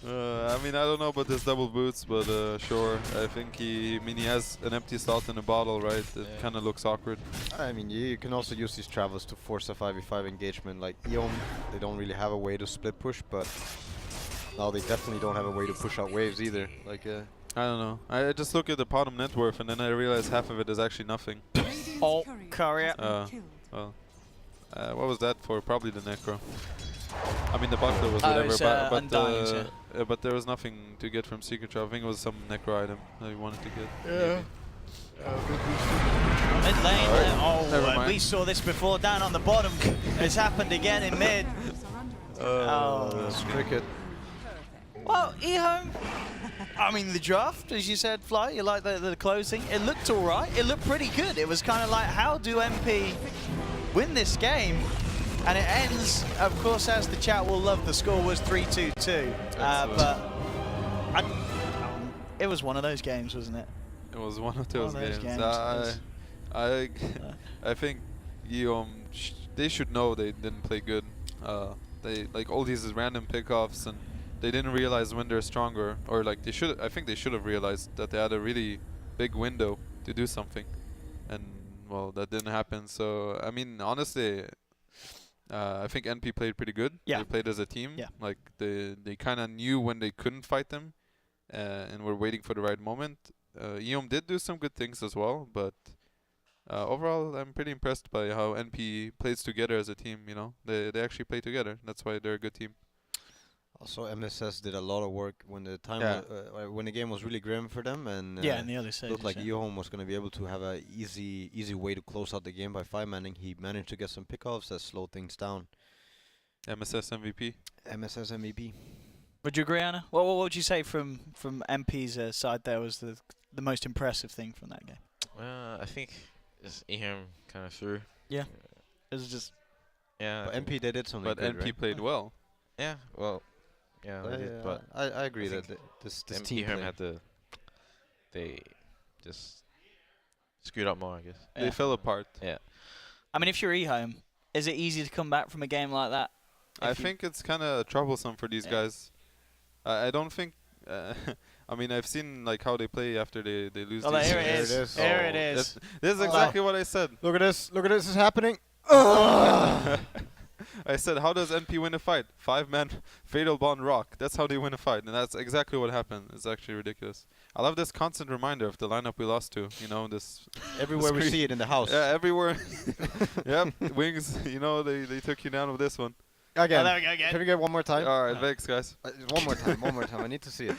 Speaker 1: I mean, I don't know about this double boots, but sure. I think he has an empty slot in a bottle, right? It kind of looks awkward.
Speaker 5: I mean, you can also use these travels to force a 5v5 engagement. Like EHOME, they don't really have a way to split push, but now they definitely don't have a way to push out waves either. Like,
Speaker 1: I don't know. I just look at the bottom net worth, and then I realize half of it is actually nothing.
Speaker 4: Oh, Courier.
Speaker 1: Well, what was that for? Probably the necro. I mean, the buckler was
Speaker 4: Oh,
Speaker 1: whatever,
Speaker 4: it's, Undyings,
Speaker 1: but there was nothing to get from Secret Trap. I think it was some necro item that he wanted to get.
Speaker 4: Yeah. Mid lane.
Speaker 1: Right. Never
Speaker 4: Oh,
Speaker 1: mind.
Speaker 4: we saw this before down on the bottom. It's happened again in mid.
Speaker 5: that's cricket.
Speaker 4: Well, EHOME, I mean, the draft, as you said, Fly, you like the closing. It looked all right. It looked pretty good. It was kind of like, how do MP win this game? And it ends, of course, as the chat will love, the score was 3-2-2. But it was one of those games, wasn't it?
Speaker 1: It was one of those games.
Speaker 4: It
Speaker 1: I think EHOME, they should know they didn't play good. They like all these random pickoffs, and they didn't realize when they're stronger, or like they should. I think they should have realized that they had a really big window to do something, and well, that didn't happen. So I mean, honestly, I think NP played pretty good.
Speaker 4: Yeah.
Speaker 1: They played as a team.
Speaker 4: Yeah.
Speaker 1: Like they kind of knew when they couldn't fight them, and were waiting for the right moment. EHOME did do some good things as well, but overall, I'm pretty impressed by how NP plays together as a team. You know, they actually play together. That's why they're a good team.
Speaker 5: Also, MSS did a lot of work when the time when the game was really grim for them, and
Speaker 4: yeah, in the early stages.
Speaker 5: looked like EHOME was going to be able to have a easy way to close out the game by 5-manning. He managed to get some pickoffs that slowed things down.
Speaker 1: MSS MVP.
Speaker 5: MSS MEP.
Speaker 4: Would you agree, Anna? What would you say from MP's side there was the most impressive thing from that game?
Speaker 3: I think just EHOME kind of threw.
Speaker 4: Yeah. It was just...
Speaker 3: Yeah.
Speaker 5: But MP they did something
Speaker 1: But
Speaker 5: good,
Speaker 1: NP
Speaker 5: right?
Speaker 1: played well.
Speaker 3: Yeah. Well. Yeah. They did, but
Speaker 5: I agree
Speaker 3: I
Speaker 5: that
Speaker 3: think
Speaker 5: this team
Speaker 3: EHOME
Speaker 5: play.
Speaker 3: had the. They just screwed up more, I guess.
Speaker 1: They fell apart.
Speaker 3: Yeah.
Speaker 4: I mean, if you're EHOME, is it easy to come back from a game like that?
Speaker 1: I think it's kind of troublesome for these guys. I don't think. I mean, I've seen like how they play after they lose.
Speaker 4: Oh,
Speaker 1: these
Speaker 4: here it
Speaker 1: games.
Speaker 4: is. There it is.
Speaker 1: This is exactly what I said.
Speaker 5: Look at this! Look at this! It's happening!
Speaker 1: I said, how does NP win a fight? 5-man fatal bond rock. That's how they win a fight, and that's exactly what happened. It's actually ridiculous. I love this constant reminder of the lineup we lost to. You know, this
Speaker 5: Everywhere we see it in the house.
Speaker 1: Yeah, everywhere. Yep, Wings. You know, they took you down with this one.
Speaker 5: Again.
Speaker 4: Oh, there we go again.
Speaker 5: Can we get one more time?
Speaker 1: All right, thanks, guys.
Speaker 5: One more time. One more time. I need to see it.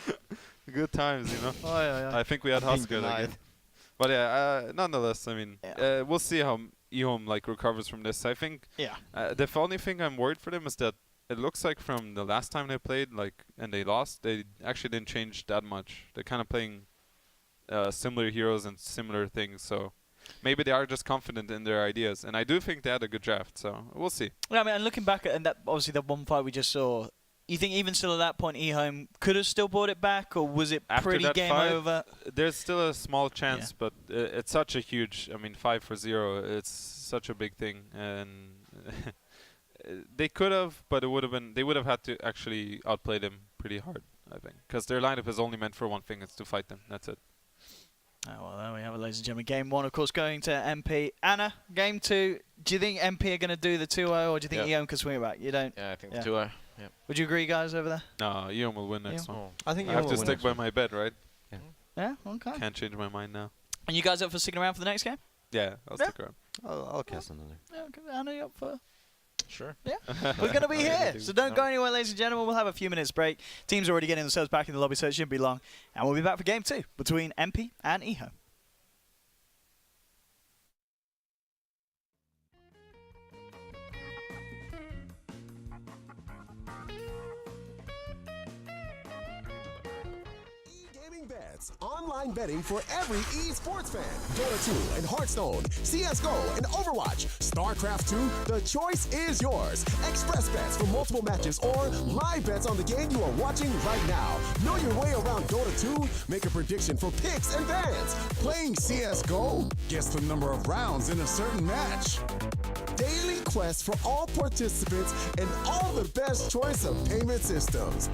Speaker 1: Good times, you know.
Speaker 4: Oh, yeah,
Speaker 1: I think we had
Speaker 5: Being
Speaker 1: Husker
Speaker 5: denied.
Speaker 1: again. But yeah, nonetheless, I mean, we'll see how EHOME like recovers from this. I think the only thing I'm worried for them is that it looks like from the last time they played, like, and they lost, they actually didn't change that much. They're kind of playing similar heroes and similar things, so maybe they are just confident in their ideas. And I do think they had a good draft, so we'll see.
Speaker 4: Yeah, I mean, and looking back at that, obviously the one fight we just saw, you think even still at that point EHOME could have still brought it back, or was it
Speaker 1: After
Speaker 4: pretty
Speaker 1: that
Speaker 4: game
Speaker 1: fight,
Speaker 4: over?
Speaker 1: There's still a small chance, but it's such a huge, I mean, 5-0, it's such a big thing. And they could have, but it would have been, they would have had to actually outplay them pretty hard, I think. Because their lineup is only meant for one thing, it's to fight them, that's it.
Speaker 4: Oh, well, there we have it, ladies and gentlemen. Game 1, of course, going to MP. Anna, Game 2, do you think MP are going to do the 2-0, or do you think EHOME can swing it back? You don't?
Speaker 3: Yeah, I think 2-0. Yep.
Speaker 4: Would you agree, guys, over there?
Speaker 1: No, EHOME will win next one.
Speaker 5: I think
Speaker 1: I have to stick by my bet, right?
Speaker 4: Yeah, okay.
Speaker 1: Can't change my mind now.
Speaker 4: And you guys up for sticking around for the next game?
Speaker 1: Yeah, I'll stick around.
Speaker 5: I'll cast another.
Speaker 4: Yeah, okay. Anna, you up for?
Speaker 3: Sure.
Speaker 4: Yeah. We're going to be here, so don't go anywhere, ladies and gentlemen. We'll have a few minutes break. Teams are already getting themselves back in the lobby, so it shouldn't be long. And we'll be back for Game 2 between MP and EHOME.
Speaker 7: Bets, online betting for every esports fan. Dota 2 and Hearthstone, CSGO and Overwatch, StarCraft 2, the choice is yours. Express bets for multiple matches or live bets on the game you are watching right now. Know your way around Dota 2? Make a prediction for picks and bans. Playing CSGO? Guess the number of rounds in a certain match. Daily quests for all participants and all the best choice of payment systems.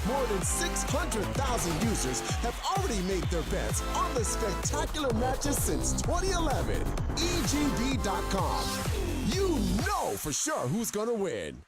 Speaker 7: More than 600,000 users have already made their bets on the spectacular matches since 2011. EGB.com. You know for sure who's gonna win.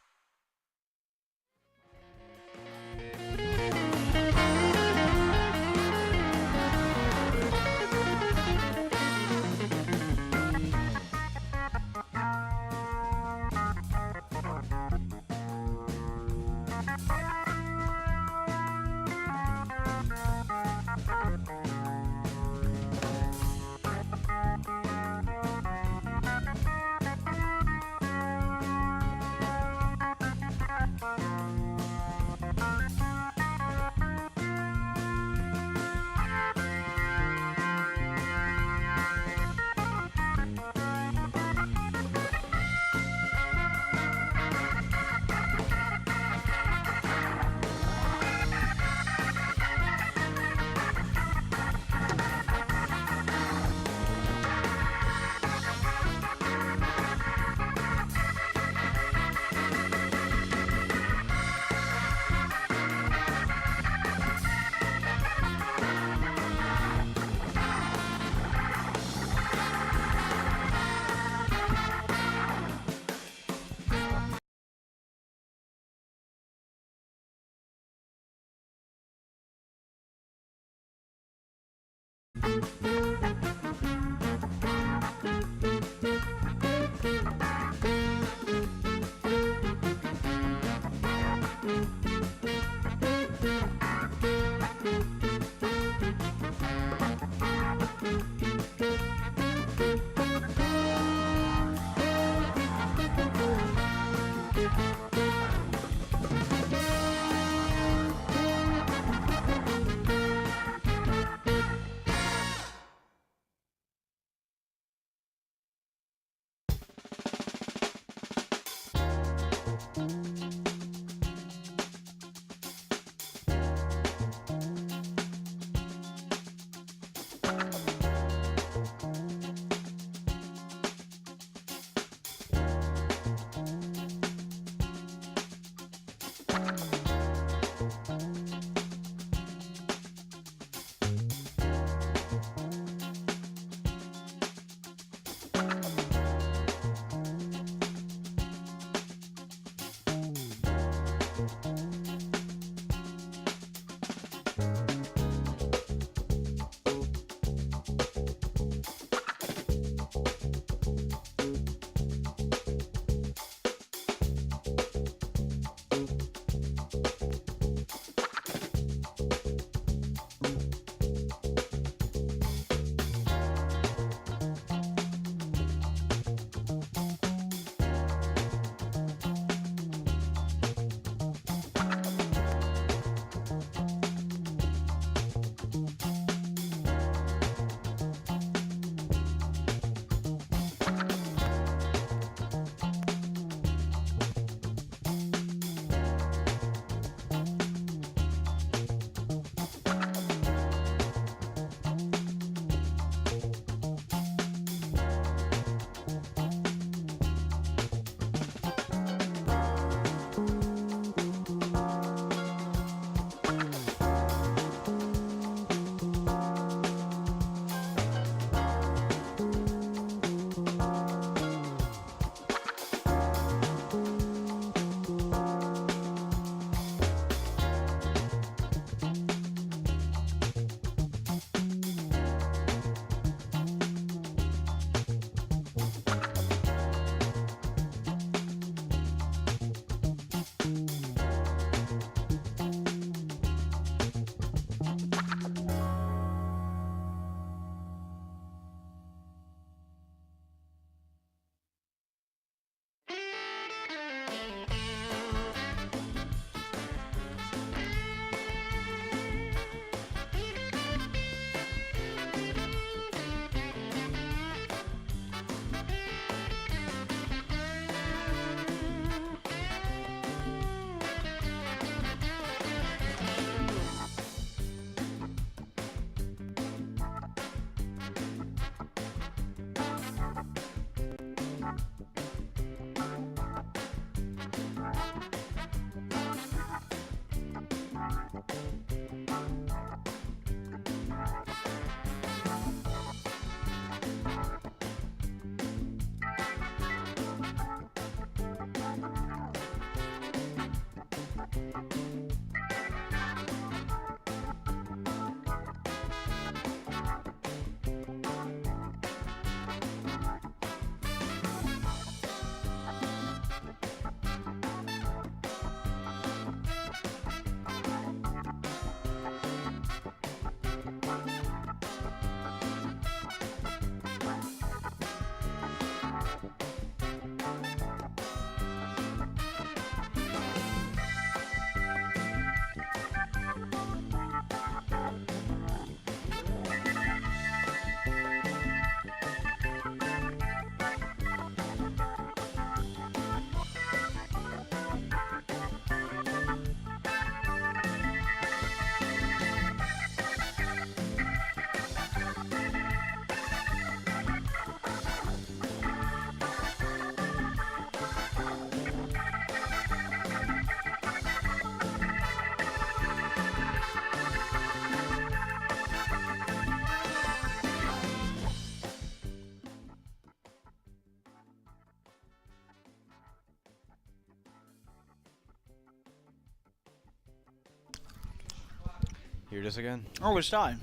Speaker 2: Here it is again.
Speaker 4: Oh, we're starting.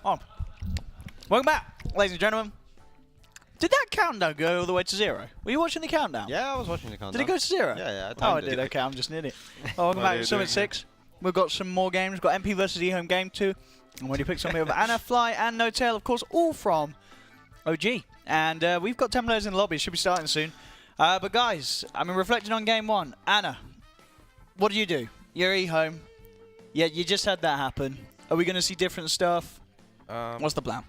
Speaker 4: Oh. Welcome back, ladies and gentlemen. Did that countdown go all the way to 0? Were you watching the countdown?
Speaker 2: Yeah, I was watching the countdown.
Speaker 4: Did it go to 0?
Speaker 2: Yeah,
Speaker 4: Oh, I did. Okay, I'm just an idiot. Oh, welcome back to Summit 6. We've got some more games. We've got MP versus EHOME Game 2. And when you pick something over Anna, Fly, and No Tail, of course, all from OG. And we've got 10 players in the lobby. Should be starting soon. But guys, I mean, reflecting on Game 1, Anna, what do you do? You're EHOME. Yeah, you just had that happen. Are we going to see different stuff? What's the plan?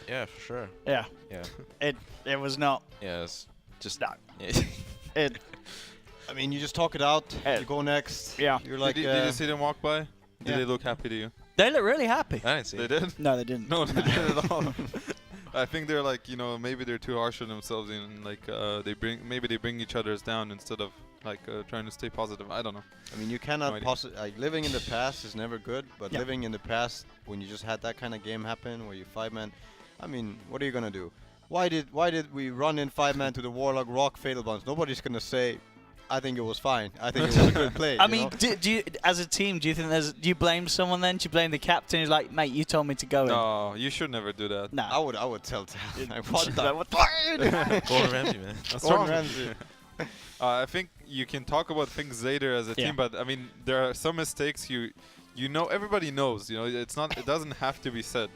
Speaker 3: Yeah, for sure.
Speaker 4: Yeah.
Speaker 3: Yeah.
Speaker 4: It was not.
Speaker 3: Yeah, it's just
Speaker 4: No.
Speaker 3: yeah.
Speaker 2: I mean, you just talk it out.
Speaker 4: Yeah.
Speaker 2: You go next.
Speaker 4: Yeah.
Speaker 2: You're like.
Speaker 1: Did you see them walk by? Did
Speaker 2: yeah.
Speaker 1: they look happy to you?
Speaker 4: They look really happy.
Speaker 3: I didn't see
Speaker 1: They
Speaker 3: it.
Speaker 1: did?
Speaker 4: No, they didn't.
Speaker 1: No, they didn't at all. I think they're like, you know, maybe they're too harsh on themselves and like maybe they bring each other's down instead of like trying to stay positive. I don't know.
Speaker 2: I mean, you
Speaker 1: No
Speaker 2: cannot
Speaker 1: idea.
Speaker 2: like living in the past is never good, but
Speaker 4: Yeah.
Speaker 2: living in the past when you just had that kind of game happen where you 5-man, I mean, what are you gonna do? Why did we run in 5-man to the Warlock Rock Fatal Bounce? Nobody's gonna say, I think it was fine. I think it was a good play.
Speaker 4: I
Speaker 2: you
Speaker 4: mean,
Speaker 2: know?
Speaker 4: do you, as a team, do you think do you blame someone then? Do you blame the captain who's like, mate, you told me to go in?
Speaker 1: No, you should never do that.
Speaker 4: No.
Speaker 2: I would tell Tal. Like, what the
Speaker 3: Gordon Ramsay, man.
Speaker 1: What's
Speaker 2: Gordon
Speaker 1: wrong?
Speaker 2: Ramsay.
Speaker 1: I think you can talk about things later as a
Speaker 4: Yeah.
Speaker 1: team, but I mean, there are some mistakes you know, everybody knows. You know, it doesn't have to be said.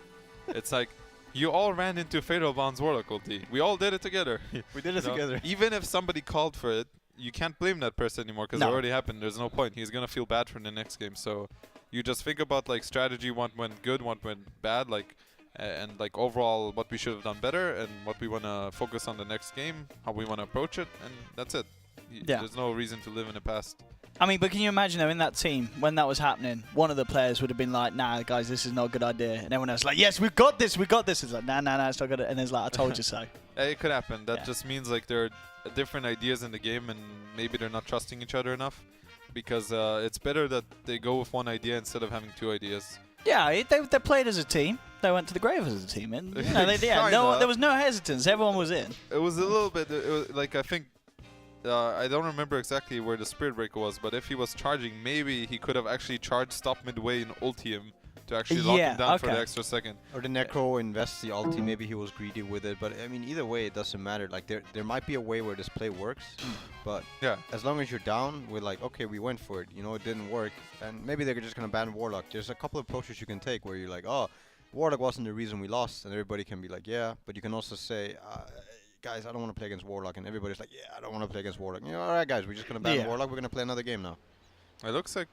Speaker 1: It's like you all ran into Fatal Bounds Warlock ulti. We all did it together.
Speaker 2: We did it
Speaker 1: You know,
Speaker 2: together.
Speaker 1: Even if somebody called for it, you can't blame that person anymore because
Speaker 4: No.
Speaker 1: it already happened. There's no point. He's gonna feel bad for the next game. So you just think about like strategy, what went good, what went bad, like and like overall what we should have done better and what we wanna focus on the next game, how we wanna approach it, and that's it.
Speaker 4: Yeah.
Speaker 1: There's no reason to live in the past.
Speaker 4: I mean, but can you imagine though, in that team, when that was happening, one of the players would have been like, nah, guys, this is not a good idea. And everyone else like, yes, we've got this, we got this. It's like, nah, it's not good. And it's like, I told you so.
Speaker 1: It could happen. That
Speaker 4: Yeah.
Speaker 1: just means like there are different ideas in the game and maybe they're not trusting each other enough because it's better that they go with one idea instead of having two ideas.
Speaker 4: Yeah, they played as a team. They went to the grave as a team. And you know,
Speaker 1: Kinda.
Speaker 4: there was no hesitance. Everyone was in.
Speaker 1: It was a little bit, it was, like I think, I don't remember exactly where the Spirit Breaker was, but if he was charging, maybe he could have actually charged stop midway and ulti him to actually lock
Speaker 4: Yeah,
Speaker 1: him down for
Speaker 4: okay.
Speaker 1: the extra second.
Speaker 2: Or the Necro invests the ulti, maybe he was greedy with it, but I mean, either way, it doesn't matter. Like, there might be a way where this play works, but
Speaker 1: Yeah.
Speaker 2: as long as you're down, we're like, okay, we went for it, you know, it didn't work, and maybe they're just gonna ban Warlock. There's a couple of approaches you can take where you're like, oh, Warlock wasn't the reason we lost, and everybody can be like, yeah, but you can also say, guys, I don't want to play against Warlock, and everybody's like, yeah, I don't want to play against Warlock. You know, all right, guys, we're just gonna ban
Speaker 4: Yeah.
Speaker 2: Warlock, we're gonna play another game now.
Speaker 1: It looks like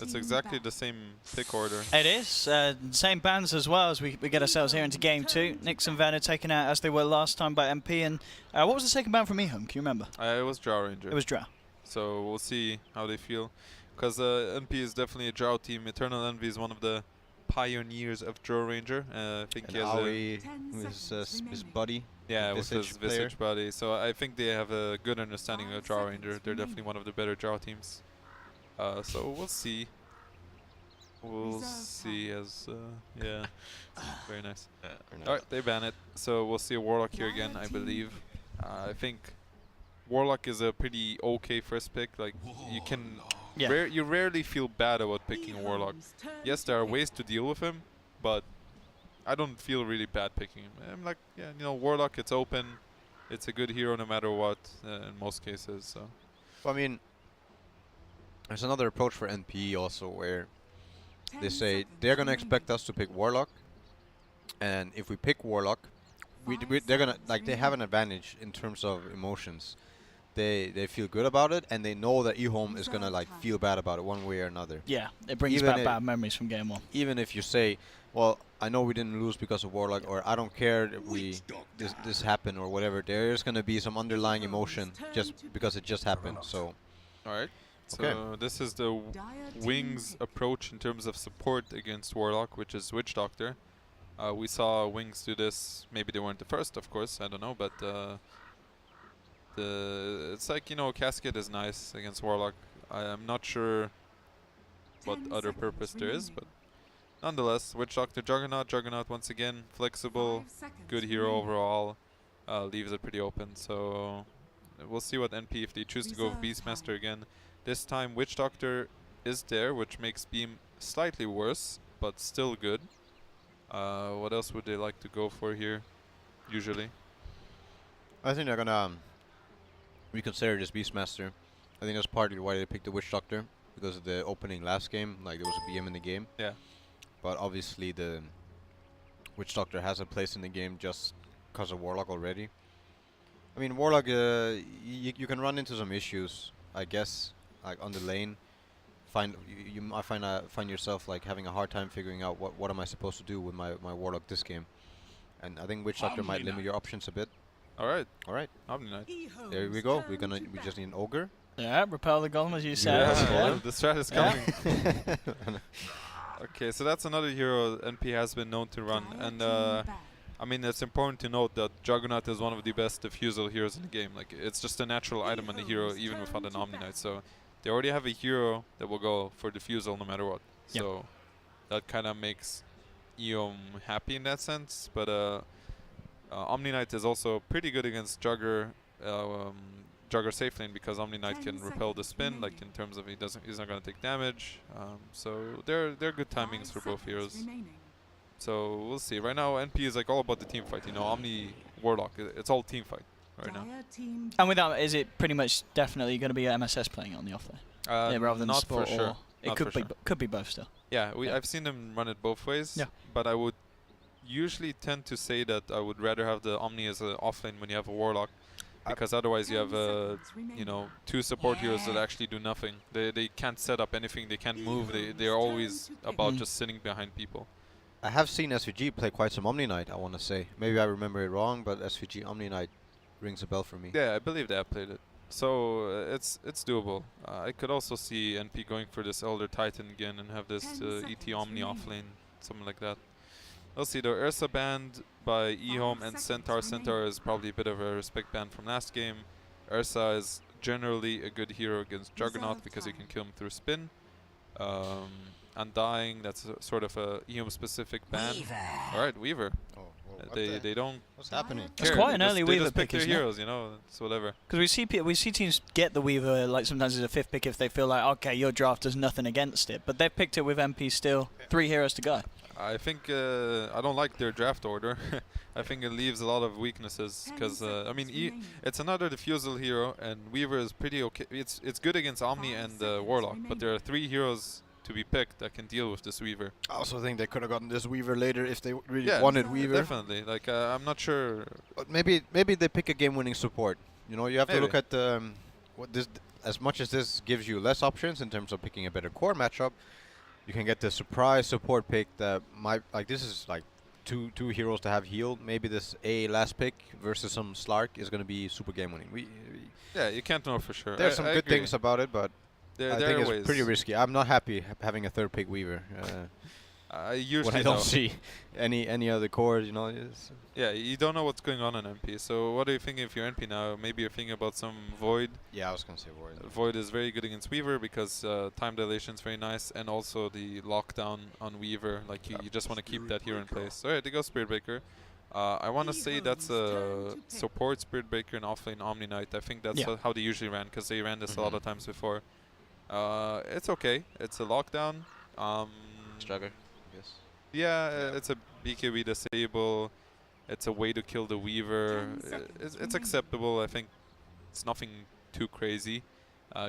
Speaker 1: it's exactly the same pick order.
Speaker 4: It is. Same bands as well as we get ourselves here into Game 2. Nix and Vanna taken out as they were last time by MP. And what was the second band from EHOME? Can you remember?
Speaker 1: It was Drow Ranger.
Speaker 4: It was Drow.
Speaker 1: So we'll see how they feel. Because NP is definitely a Drow team. Eternal Envy is one of the pioneers of Drow Ranger. I think
Speaker 2: And
Speaker 1: he has
Speaker 2: Aoi, his buddy.
Speaker 1: yeah, with his
Speaker 2: Visage player.
Speaker 1: Visage body. So I think they have a good understanding of Drow Ranger. They're definitely one of the better Drow teams. So we'll see. We'll see as, yeah, very nice. Alright, they ban it. So we'll see a Warlock here again, I believe. I think Warlock is a pretty okay first pick. Like, you can,
Speaker 4: Yeah.
Speaker 1: you rarely feel bad about picking a Warlock. Yes, there are ways to deal with him, but I don't feel really bad picking him. I'm like, yeah, you know, Warlock, it's open. It's a good hero no matter what, in most cases, so.
Speaker 2: I mean, there's another approach for NP also where they say they're gonna expect us to pick Warlock, and if we pick Warlock, they're gonna like they have an advantage in terms of emotions. They feel good about it, and they know that EHOME is gonna like feel bad about it one way or another.
Speaker 4: Yeah, it brings
Speaker 2: Even
Speaker 4: back
Speaker 2: if-
Speaker 4: bad memories from Game 1.
Speaker 2: Even if you say, well, I know we didn't lose because of Warlock, or I don't care that this happened or whatever. There's gonna be some underlying emotion just because it just happened. So
Speaker 1: Alright. So
Speaker 2: Okay.
Speaker 1: this is the Wings approach in terms of support against Warlock, which is Witch Doctor. We saw Wings do this. Maybe they weren't the first, of course. I don't know, but it's like, you know, Casket is nice against Warlock. I am not sure what other purpose there is, but nonetheless, Witch Doctor, Juggernaut once again, flexible, good hero overall. Leaves it pretty open. So we'll see what NP if they choose to go with Beastmaster again. This time Witch Doctor is there, which makes Beam slightly worse, but still good. What else would they like to go for here, usually?
Speaker 2: I think they're gonna reconsider this Beastmaster. I think that's partly why they picked the Witch Doctor, because of the opening last game, like there was a BM in the game.
Speaker 1: Yeah.
Speaker 2: But obviously the Witch Doctor has a place in the game just because of Warlock already. I mean, Warlock, you can run into some issues, I guess, like on the lane. You might find yourself like having a hard time figuring out what am I supposed to do with my Warlock this game, and I think Witch Doctor might limit your options a bit.
Speaker 1: All right.
Speaker 2: All right.
Speaker 1: Omni Knight.
Speaker 2: There we go. We just need an ogre.
Speaker 4: Yeah, repel the golem as you said.
Speaker 1: Yeah,
Speaker 4: Yeah.
Speaker 1: the strat is coming. Okay, so that's another hero NP has been known to run, and I mean, it's important to note that Juggernaut is one of the best diffusal heroes in the game. Like, it's just a natural item on the hero, even without an Omni Knight. So they already have a hero that will go for diffusal no matter what.
Speaker 4: Yep.
Speaker 1: So that kind of makes EHOME happy in that sense. But Omni Knight is also pretty good against Jugger safe lane, because Omni Knight can repel the spin, like in terms of he's not gonna take damage. So they're good timings for both heroes. So we'll see. Right now NP is like all about the team fight. You know, Omni Warlock, it's all team fight right now.
Speaker 4: And with that, is it pretty much definitely going to be MSS playing on the offlane? Yeah, rather than
Speaker 1: not
Speaker 4: support,
Speaker 1: for sure.
Speaker 4: or it
Speaker 1: Not
Speaker 4: could
Speaker 1: for
Speaker 4: be
Speaker 1: sure.
Speaker 4: could be both still.
Speaker 1: Yeah,
Speaker 4: Yeah.
Speaker 1: I've seen them run it both ways.
Speaker 4: Yeah.
Speaker 1: But I would usually tend to say that I would rather have the Omni as an offlane when you have a Warlock, because otherwise you have you know, two support heroes that actually do nothing. They can't set up anything. They can't move. They're always about just sitting behind people.
Speaker 2: I have seen SVG play quite some Omni Knight, I want to say. Maybe I remember it wrong, but SVG Omni Knight rings a bell for me.
Speaker 1: Yeah, I believe they have played it. So it's doable. I could also see NP going for this Elder Titan again and have this ET Omni offlane, something like that. We'll see. The Ursa banned by EHOME and Centaur. Centaur is probably a bit of a respect ban from last game. Ursa is generally a good hero against Juggernaut because you can kill him through spin. Undying, that's sort of a EHOME specific ban. Alright, Weaver.
Speaker 2: Oh, well,
Speaker 1: They don't
Speaker 2: what's happening?
Speaker 4: It's
Speaker 1: care.
Speaker 4: quite
Speaker 1: They
Speaker 4: an
Speaker 1: just-
Speaker 4: early
Speaker 1: they
Speaker 4: Weaver
Speaker 1: just pick
Speaker 4: pick,
Speaker 1: their
Speaker 4: isn't it?
Speaker 1: heroes, you know, it's whatever.
Speaker 4: Because we see teams get the Weaver like sometimes as a fifth pick if they feel like, okay, your draft does nothing against it, but they've picked it with MP still 3 heroes to go.
Speaker 1: I think I don't like their draft order. I think it leaves a lot of weaknesses because I mean it's another diffusal hero, and Weaver is pretty okay. It's good against Omni and Warlock, but there are 3 heroes to be picked that can deal with this Weaver.
Speaker 2: I also think they could have gotten this Weaver later if they really
Speaker 1: Yeah,
Speaker 2: wanted Weaver.
Speaker 1: definitely. Like I'm not sure.
Speaker 2: But maybe they pick a game-winning support. You know, you have to
Speaker 1: Maybe.
Speaker 2: look at what this. As much as this gives you less options in terms of picking a better core matchup, you can get the surprise support pick that might, like, this is like two heroes to have healed. Maybe this last pick versus some Slark is going to be super game-winning.
Speaker 1: Yeah, you can't know for sure.
Speaker 2: There's some
Speaker 1: I
Speaker 2: good
Speaker 1: agree.
Speaker 2: things about it, but
Speaker 1: There
Speaker 2: I
Speaker 1: are
Speaker 2: think it's
Speaker 1: ways.
Speaker 2: pretty risky. I'm not happy having a third pick Weaver.
Speaker 1: I
Speaker 2: When
Speaker 1: usually
Speaker 2: I don't
Speaker 1: know.
Speaker 2: see any other cores, you know.
Speaker 1: Yeah, you don't know what's going on in MP. So what are you thinking if you're NP now? Maybe you're thinking about some Void.
Speaker 2: Yeah, I was gonna say Void.
Speaker 1: Void is very good against Weaver because time dilation is very nice, and also the lockdown on Weaver. Like you just want to keep that hero in place. Alright, they go Spirit Breaker. I want to say that's a support Spirit Breaker and offlane Omni Knight. I think that's how they usually ran, because they ran this a lot of times before. It's okay. It's a lockdown.
Speaker 3: Strugger, I guess.
Speaker 1: Yeah, it's a BKB disable. It's a way to kill the Weaver. It's acceptable. I think it's nothing too crazy.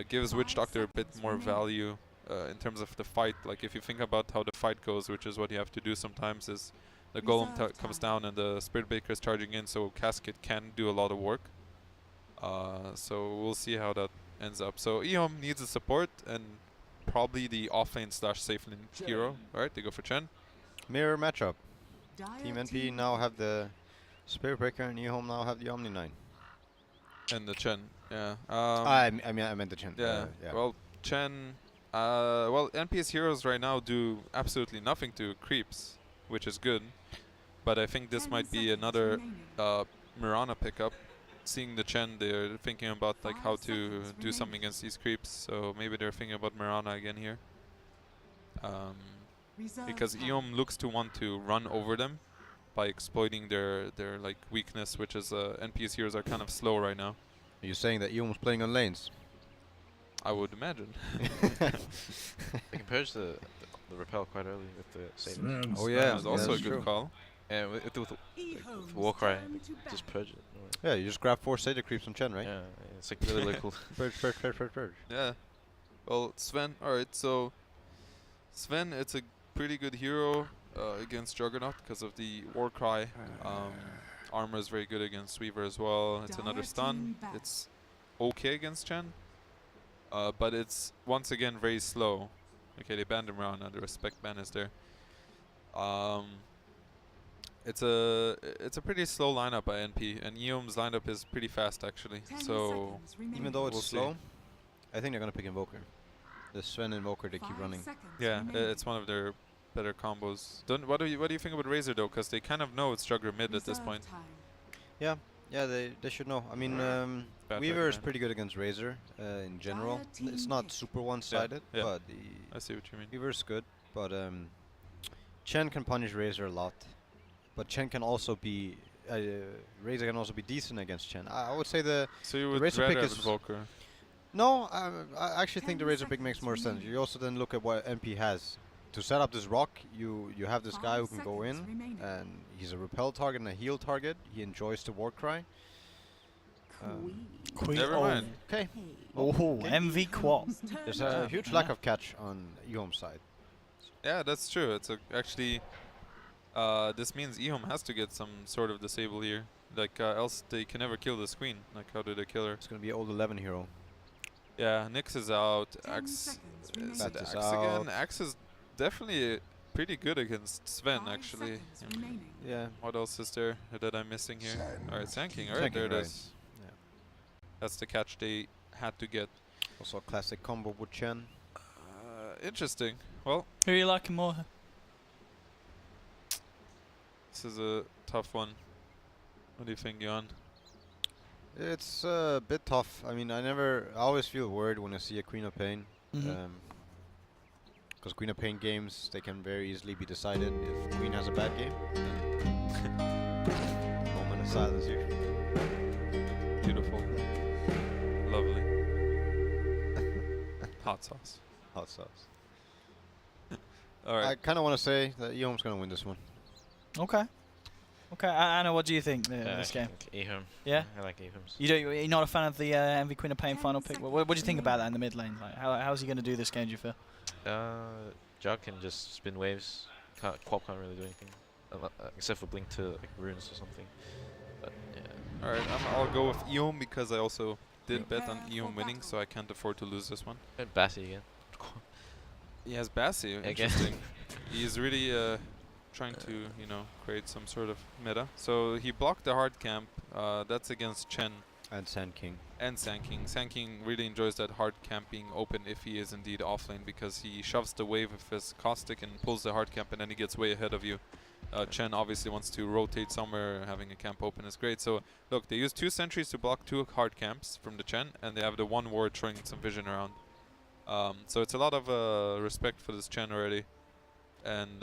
Speaker 1: Gives Witch Doctor a bit more value in terms of the fight. Like if you think about how the fight goes, which is what you have to do sometimes, is the Golem comes down and the Spirit Breaker is charging in, so Casket can do a lot of work. So we'll see how that ends up. So EHOME needs a support and probably the offlane / safe lane hero. Alright, they go for Chen.
Speaker 2: Mirror matchup. Team NP now have the Spirit Breaker, and EHOME now have the Omni Knight.
Speaker 1: And the Chen, yeah.
Speaker 2: I meant the Chen.
Speaker 1: Yeah. Well, Chen. Well, NP's heroes right now do absolutely nothing to creeps, which is good. But I think this might be another Mirana pickup. Seeing the Chen, they're thinking about like how to do something against these creeps. So maybe they're thinking about Mirana again here. Because EHOME looks to want to run over them by exploiting their like weakness, which is NP's heroes are kind of slow right now.
Speaker 2: Are you saying that EHOME's playing on lanes?
Speaker 1: I would imagine.
Speaker 3: They can purge the the repel quite early with the same.
Speaker 5: Oh yeah,
Speaker 1: That's also a
Speaker 5: that's
Speaker 1: good
Speaker 5: true.
Speaker 1: call.
Speaker 3: And with Warcry, just purge it.
Speaker 5: Yeah, you just grab 4 Seder creeps on Chen, right?
Speaker 3: Yeah, it's like really, really cool.
Speaker 5: Purge.
Speaker 1: Yeah. Well, Sven. All right. So Sven, it's a pretty good hero against Juggernaut because of the Warcry. Armor is very good against Weaver as well. It's another stun. It's okay against Chen, but it's once again very slow. Okay, they banned him around, and the respect ban is there. It's a pretty slow lineup by NP, and EHOME's lineup is pretty fast actually. So
Speaker 5: Even though it's
Speaker 1: We'll see.
Speaker 5: slow, I think they're gonna pick Invoker. The Sven Invoker, they keep running.
Speaker 1: yeah, it's one of their better combos. What do you think about Razor though? Because they kind of know it's Jugger mid at this point.
Speaker 5: Yeah, they should know. I mean,
Speaker 1: Bad
Speaker 5: Weaver is
Speaker 1: backman.
Speaker 5: pretty good against Razor in general. It's not super one-sided,
Speaker 1: yeah.
Speaker 5: but
Speaker 1: I see what you mean.
Speaker 5: Weaver's good. But Chen can punish Razor a lot. But Chen can also be Razor can also be decent against Chen. I would say
Speaker 1: So you would
Speaker 5: Razor
Speaker 1: rather
Speaker 5: pick
Speaker 1: have
Speaker 5: is-
Speaker 1: Invoker.
Speaker 5: no. I actually think the Razor pick makes more sense. You also then look at what MP has. To set up this rock, you have this guy who can go in, and he's a repel target and a heal target. He enjoys the Warcry.
Speaker 1: Never mind.
Speaker 5: Okay.
Speaker 4: Oh, MV Quad.
Speaker 5: There's a huge lack of catch on EHOME's side.
Speaker 1: Yeah, that's true. It's actually this means EHOME has to get some sort of disable here. Like else they can never kill this queen. Like how do they kill her?
Speaker 5: It's gonna be old 11 hero.
Speaker 1: Yeah, Nyx is out. Axe is
Speaker 5: Bat
Speaker 1: it
Speaker 5: is
Speaker 1: Axe again.
Speaker 5: out.
Speaker 1: Axe is definitely pretty good against Sven actually.
Speaker 5: Yeah.
Speaker 1: What else is there that I'm missing here? Alright, Sanking. Alright,
Speaker 5: Sanking,
Speaker 1: there it
Speaker 5: right.
Speaker 1: is.
Speaker 5: Yeah.
Speaker 1: That's the catch they had to get.
Speaker 5: Also a classic combo with Chen.
Speaker 1: Interesting. Well,
Speaker 4: Who are you liking more?
Speaker 1: this is a tough one. What do you think, Jan?
Speaker 5: It's a bit tough. I mean, I always feel worried when I see a Queen of Pain. Because Queen of Pain games, they can very easily be decided if Queen has a bad game. Moment of silence here.
Speaker 1: Beautiful. Lovely. Hot sauce.
Speaker 5: Hot sauce. I
Speaker 1: Alright.
Speaker 5: kind of want to say that EHOME's going to win this one.
Speaker 4: Okay. Okay, Anna, what do you think
Speaker 3: Yeah,
Speaker 4: this game?
Speaker 3: EHOME.
Speaker 4: Yeah?
Speaker 3: I like EHOME's.
Speaker 4: You're not a fan of the MV Queen of Pain final pick? What do you think about that in the mid lane? Like, how's he going to do this game, do you feel?
Speaker 3: Jug can just spin waves. Quap can't really do anything. Except for blink to like runes or something. But yeah.
Speaker 1: Alright, I'll go with EHOME because I also did bet on EHOME winning, so I can't afford to lose this one.
Speaker 3: And Bassi again.
Speaker 1: He has Bassi.
Speaker 3: Again.
Speaker 1: Interesting. He's really trying to, create some sort of meta. So he blocked the hard camp. That's against Chen
Speaker 5: And Sand King.
Speaker 1: and Sanking. Sanking really enjoys that hard camp being open if he is indeed offlane, because he shoves the wave with his caustic and pulls the hard camp, and then he gets way ahead of you. Chen obviously wants to rotate somewhere. Having a camp open is great. So look, they use 2 sentries to block 2 hard camps from the Chen, and they have the 1 ward throwing some vision around. So it's a lot of respect for this Chen already. And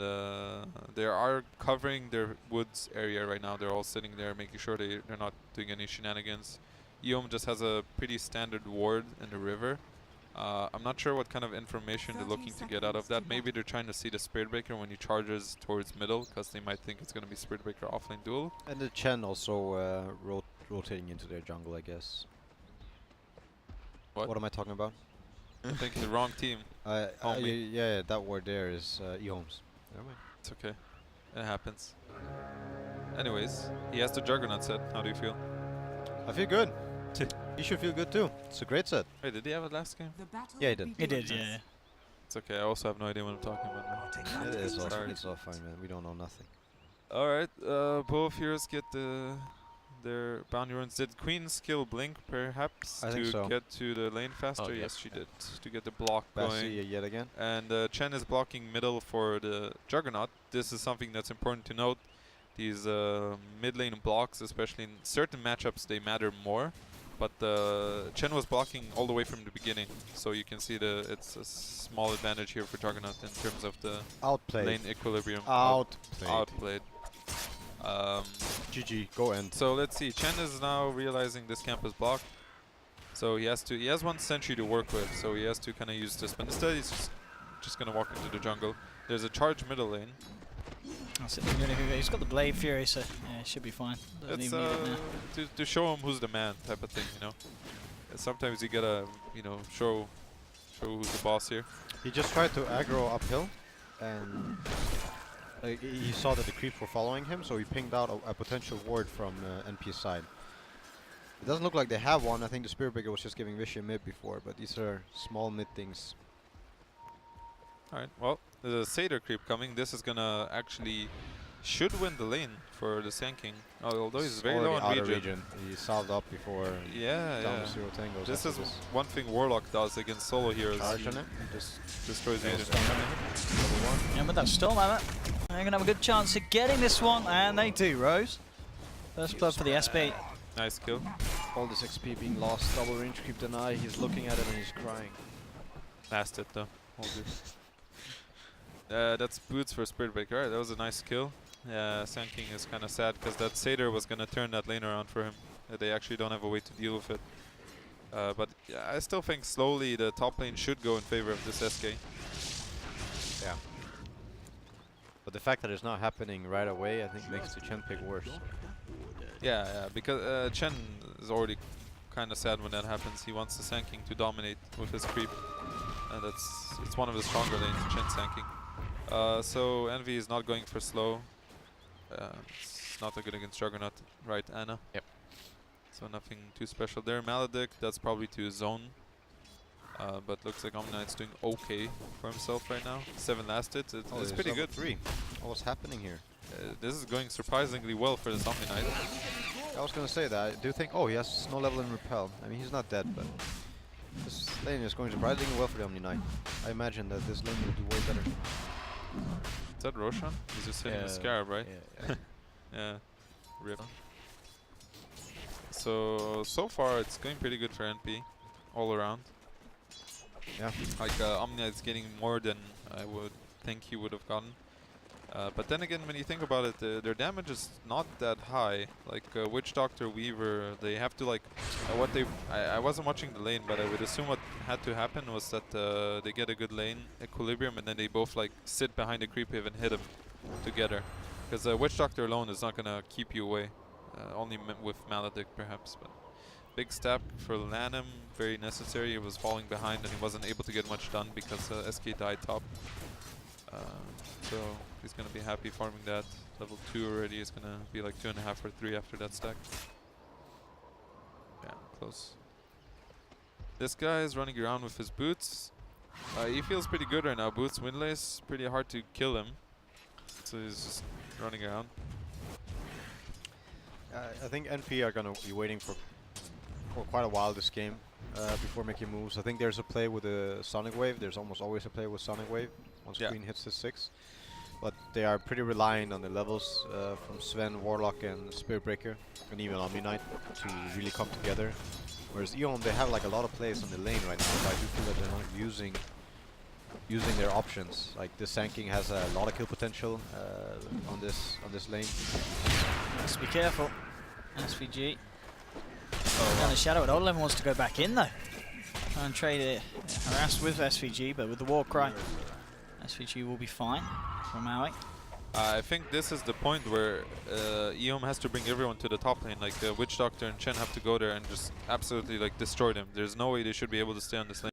Speaker 1: they are covering their woods area right now. They're all sitting there making sure they're not doing any shenanigans. EHOME just has a pretty standard ward in the river. I'm not sure what kind of information they're looking to get out of that. Maybe they're trying to see the Spirit Breaker when he charges towards middle, because they might think it's going to be Spirit Breaker offlane duel.
Speaker 5: And the Chen also rotating into their jungle, I guess.
Speaker 1: What?
Speaker 5: What am I talking about?
Speaker 1: I think the wrong team. Homie.
Speaker 5: Yeah, that word there is EHOME's. Never mind.
Speaker 1: It's okay. It happens. Anyways, he has the Juggernaut set. How do you feel?
Speaker 5: I feel good. You should feel good too. It's a great set.
Speaker 1: Wait, did he have it last game?
Speaker 5: Yeah, he did.
Speaker 4: He did, yeah.
Speaker 1: It's okay. I also have no idea what I'm talking about now.
Speaker 5: It is all,
Speaker 1: Sorry.
Speaker 5: it's all fine, man. We don't know nothing.
Speaker 1: Alright, both heroes get their bounty runes. Did Queen skill Blink perhaps
Speaker 5: I think
Speaker 1: to
Speaker 5: so.
Speaker 1: get to the lane faster?
Speaker 3: Oh, yeah.
Speaker 1: Yes, she did. To get the block
Speaker 5: Bassi
Speaker 1: going.
Speaker 5: yet again.
Speaker 1: And Chen is blocking middle for the Juggernaut. This is something that's important to note. These mid lane blocks, especially in certain matchups, they matter more. But Chen was blocking all the way from the beginning, so you can see it's a small advantage here for Juggernaut in terms of the
Speaker 5: Outplayed.
Speaker 1: lane equilibrium.
Speaker 5: Outplayed.
Speaker 1: Outplayed.
Speaker 5: GG. Go end.
Speaker 1: So let's see. Chen is now realizing this camp is blocked, so he has 1 sentry to work with. So he has to kind of use this, but instead he's just gonna walk into the jungle. There's a charge middle lane.
Speaker 4: That's it. He's got the Blade Fury, so yeah, it should be fine. Doesn't
Speaker 1: It's
Speaker 4: even need it now.
Speaker 1: to show him who's the man type of thing, you know. Sometimes you gotta, you know, show who's the boss here.
Speaker 5: He just tried to aggro uphill, and he saw that the creeps were following him, so he pinged out a potential ward from NP's side. It doesn't look like they have one. I think the Spirit Breaker was just giving Vision mid before, but these are small mid things.
Speaker 1: Alright, well, there's a Satyr creep coming. This is gonna actually should win the lane for the Sand King. Although he's very low on regen.
Speaker 5: He solved up before down zero tangos.
Speaker 1: This is one thing Warlock does against solo heroes. He just destroys regen.
Speaker 4: Yeah, but that Storm Hammer, they're going to have a good chance of getting this one, and they do, Rose. First blood for the SB.
Speaker 1: Nice kill.
Speaker 2: All this XP being lost, double range creep deny, he's looking at it and he's crying.
Speaker 1: Last it though. All good. That's boots for Spirit Breaker. Alright, that was a nice kill. Sand King is kind of sad because that Satyr was going to turn that lane around for him. They actually don't have a way to deal with it. But yeah, I still think slowly the top lane should go in favor of this SK.
Speaker 5: Yeah. But the fact that it's not happening right away, I think makes the Chen pick worse.
Speaker 1: Yeah, because Chen is already kind of sad when that happens. He wants the Sand King to dominate with his creep. And it's one of the stronger lanes, Chen Sand King. So Envy is not going for slow. It's not that good against Juggernaut, right, Anna?
Speaker 3: Yep.
Speaker 1: So nothing too special there. Maledict, that's probably to zone. But looks like Omni-Knight's doing okay for himself right now. 7 lasted. It's pretty good.
Speaker 5: 3. What's happening here?
Speaker 1: This is going surprisingly well for this Omni-Knight.
Speaker 5: I was gonna say that. I do think, he has no level in Repel. I mean, he's not dead, but this lane is going surprisingly well for the Omni-Knight. I imagine that this lane will do way better.
Speaker 1: Is that Roshan? He's just hitting the Scarab, right?
Speaker 3: Yeah.
Speaker 1: Yeah. Rip. So far it's going pretty good for NP all around.
Speaker 5: Yeah.
Speaker 1: Like Omnia is getting more than I would think he would have gotten. But then again, when you think about it, their damage is not that high. Like Witch Doctor, Weaver, they have to like I wasn't watching the lane, but I would assume what had to happen was that they get a good lane equilibrium, and then they both like sit behind the creep wave and hit him together. Because Witch Doctor alone is not gonna keep you away. Only with Maledict perhaps. But big step for Lanham, very necessary. He was falling behind and he wasn't able to get much done because SK died top. So he's gonna be happy farming that. Level 2 already is gonna be like 2.5 or 3 after that stack. Yeah, close. This guy is running around with his boots. He feels pretty good right now. Boots windlace, pretty hard to kill him. So he's just running around.
Speaker 5: I think NP are gonna be waiting for quite a while this game before making moves. I think there's a play with a Sonic Wave. There's almost always a play with Sonic Wave once Queen hits the 6. But they are pretty reliant on the levels from Sven, Warlock, and Spirit Breaker, and even Omni-Knight to really come together. Whereas EHOME, they have like a lot of plays on the lane right now, but I do feel that they're not using their options. Like this Sand King has a lot of kill potential on this lane.
Speaker 4: Let's be careful. SVG. Down the shadow, and Odlem wants to go back in though. Try and trade it, harassed with SVG, but with the war cry, SVG will be fine from Maui.
Speaker 1: I think this is the point where EHOME has to bring everyone to the top lane. Like Witch Doctor and Chen have to go there and just absolutely like destroy them. There's no way they should be able to stay on this lane.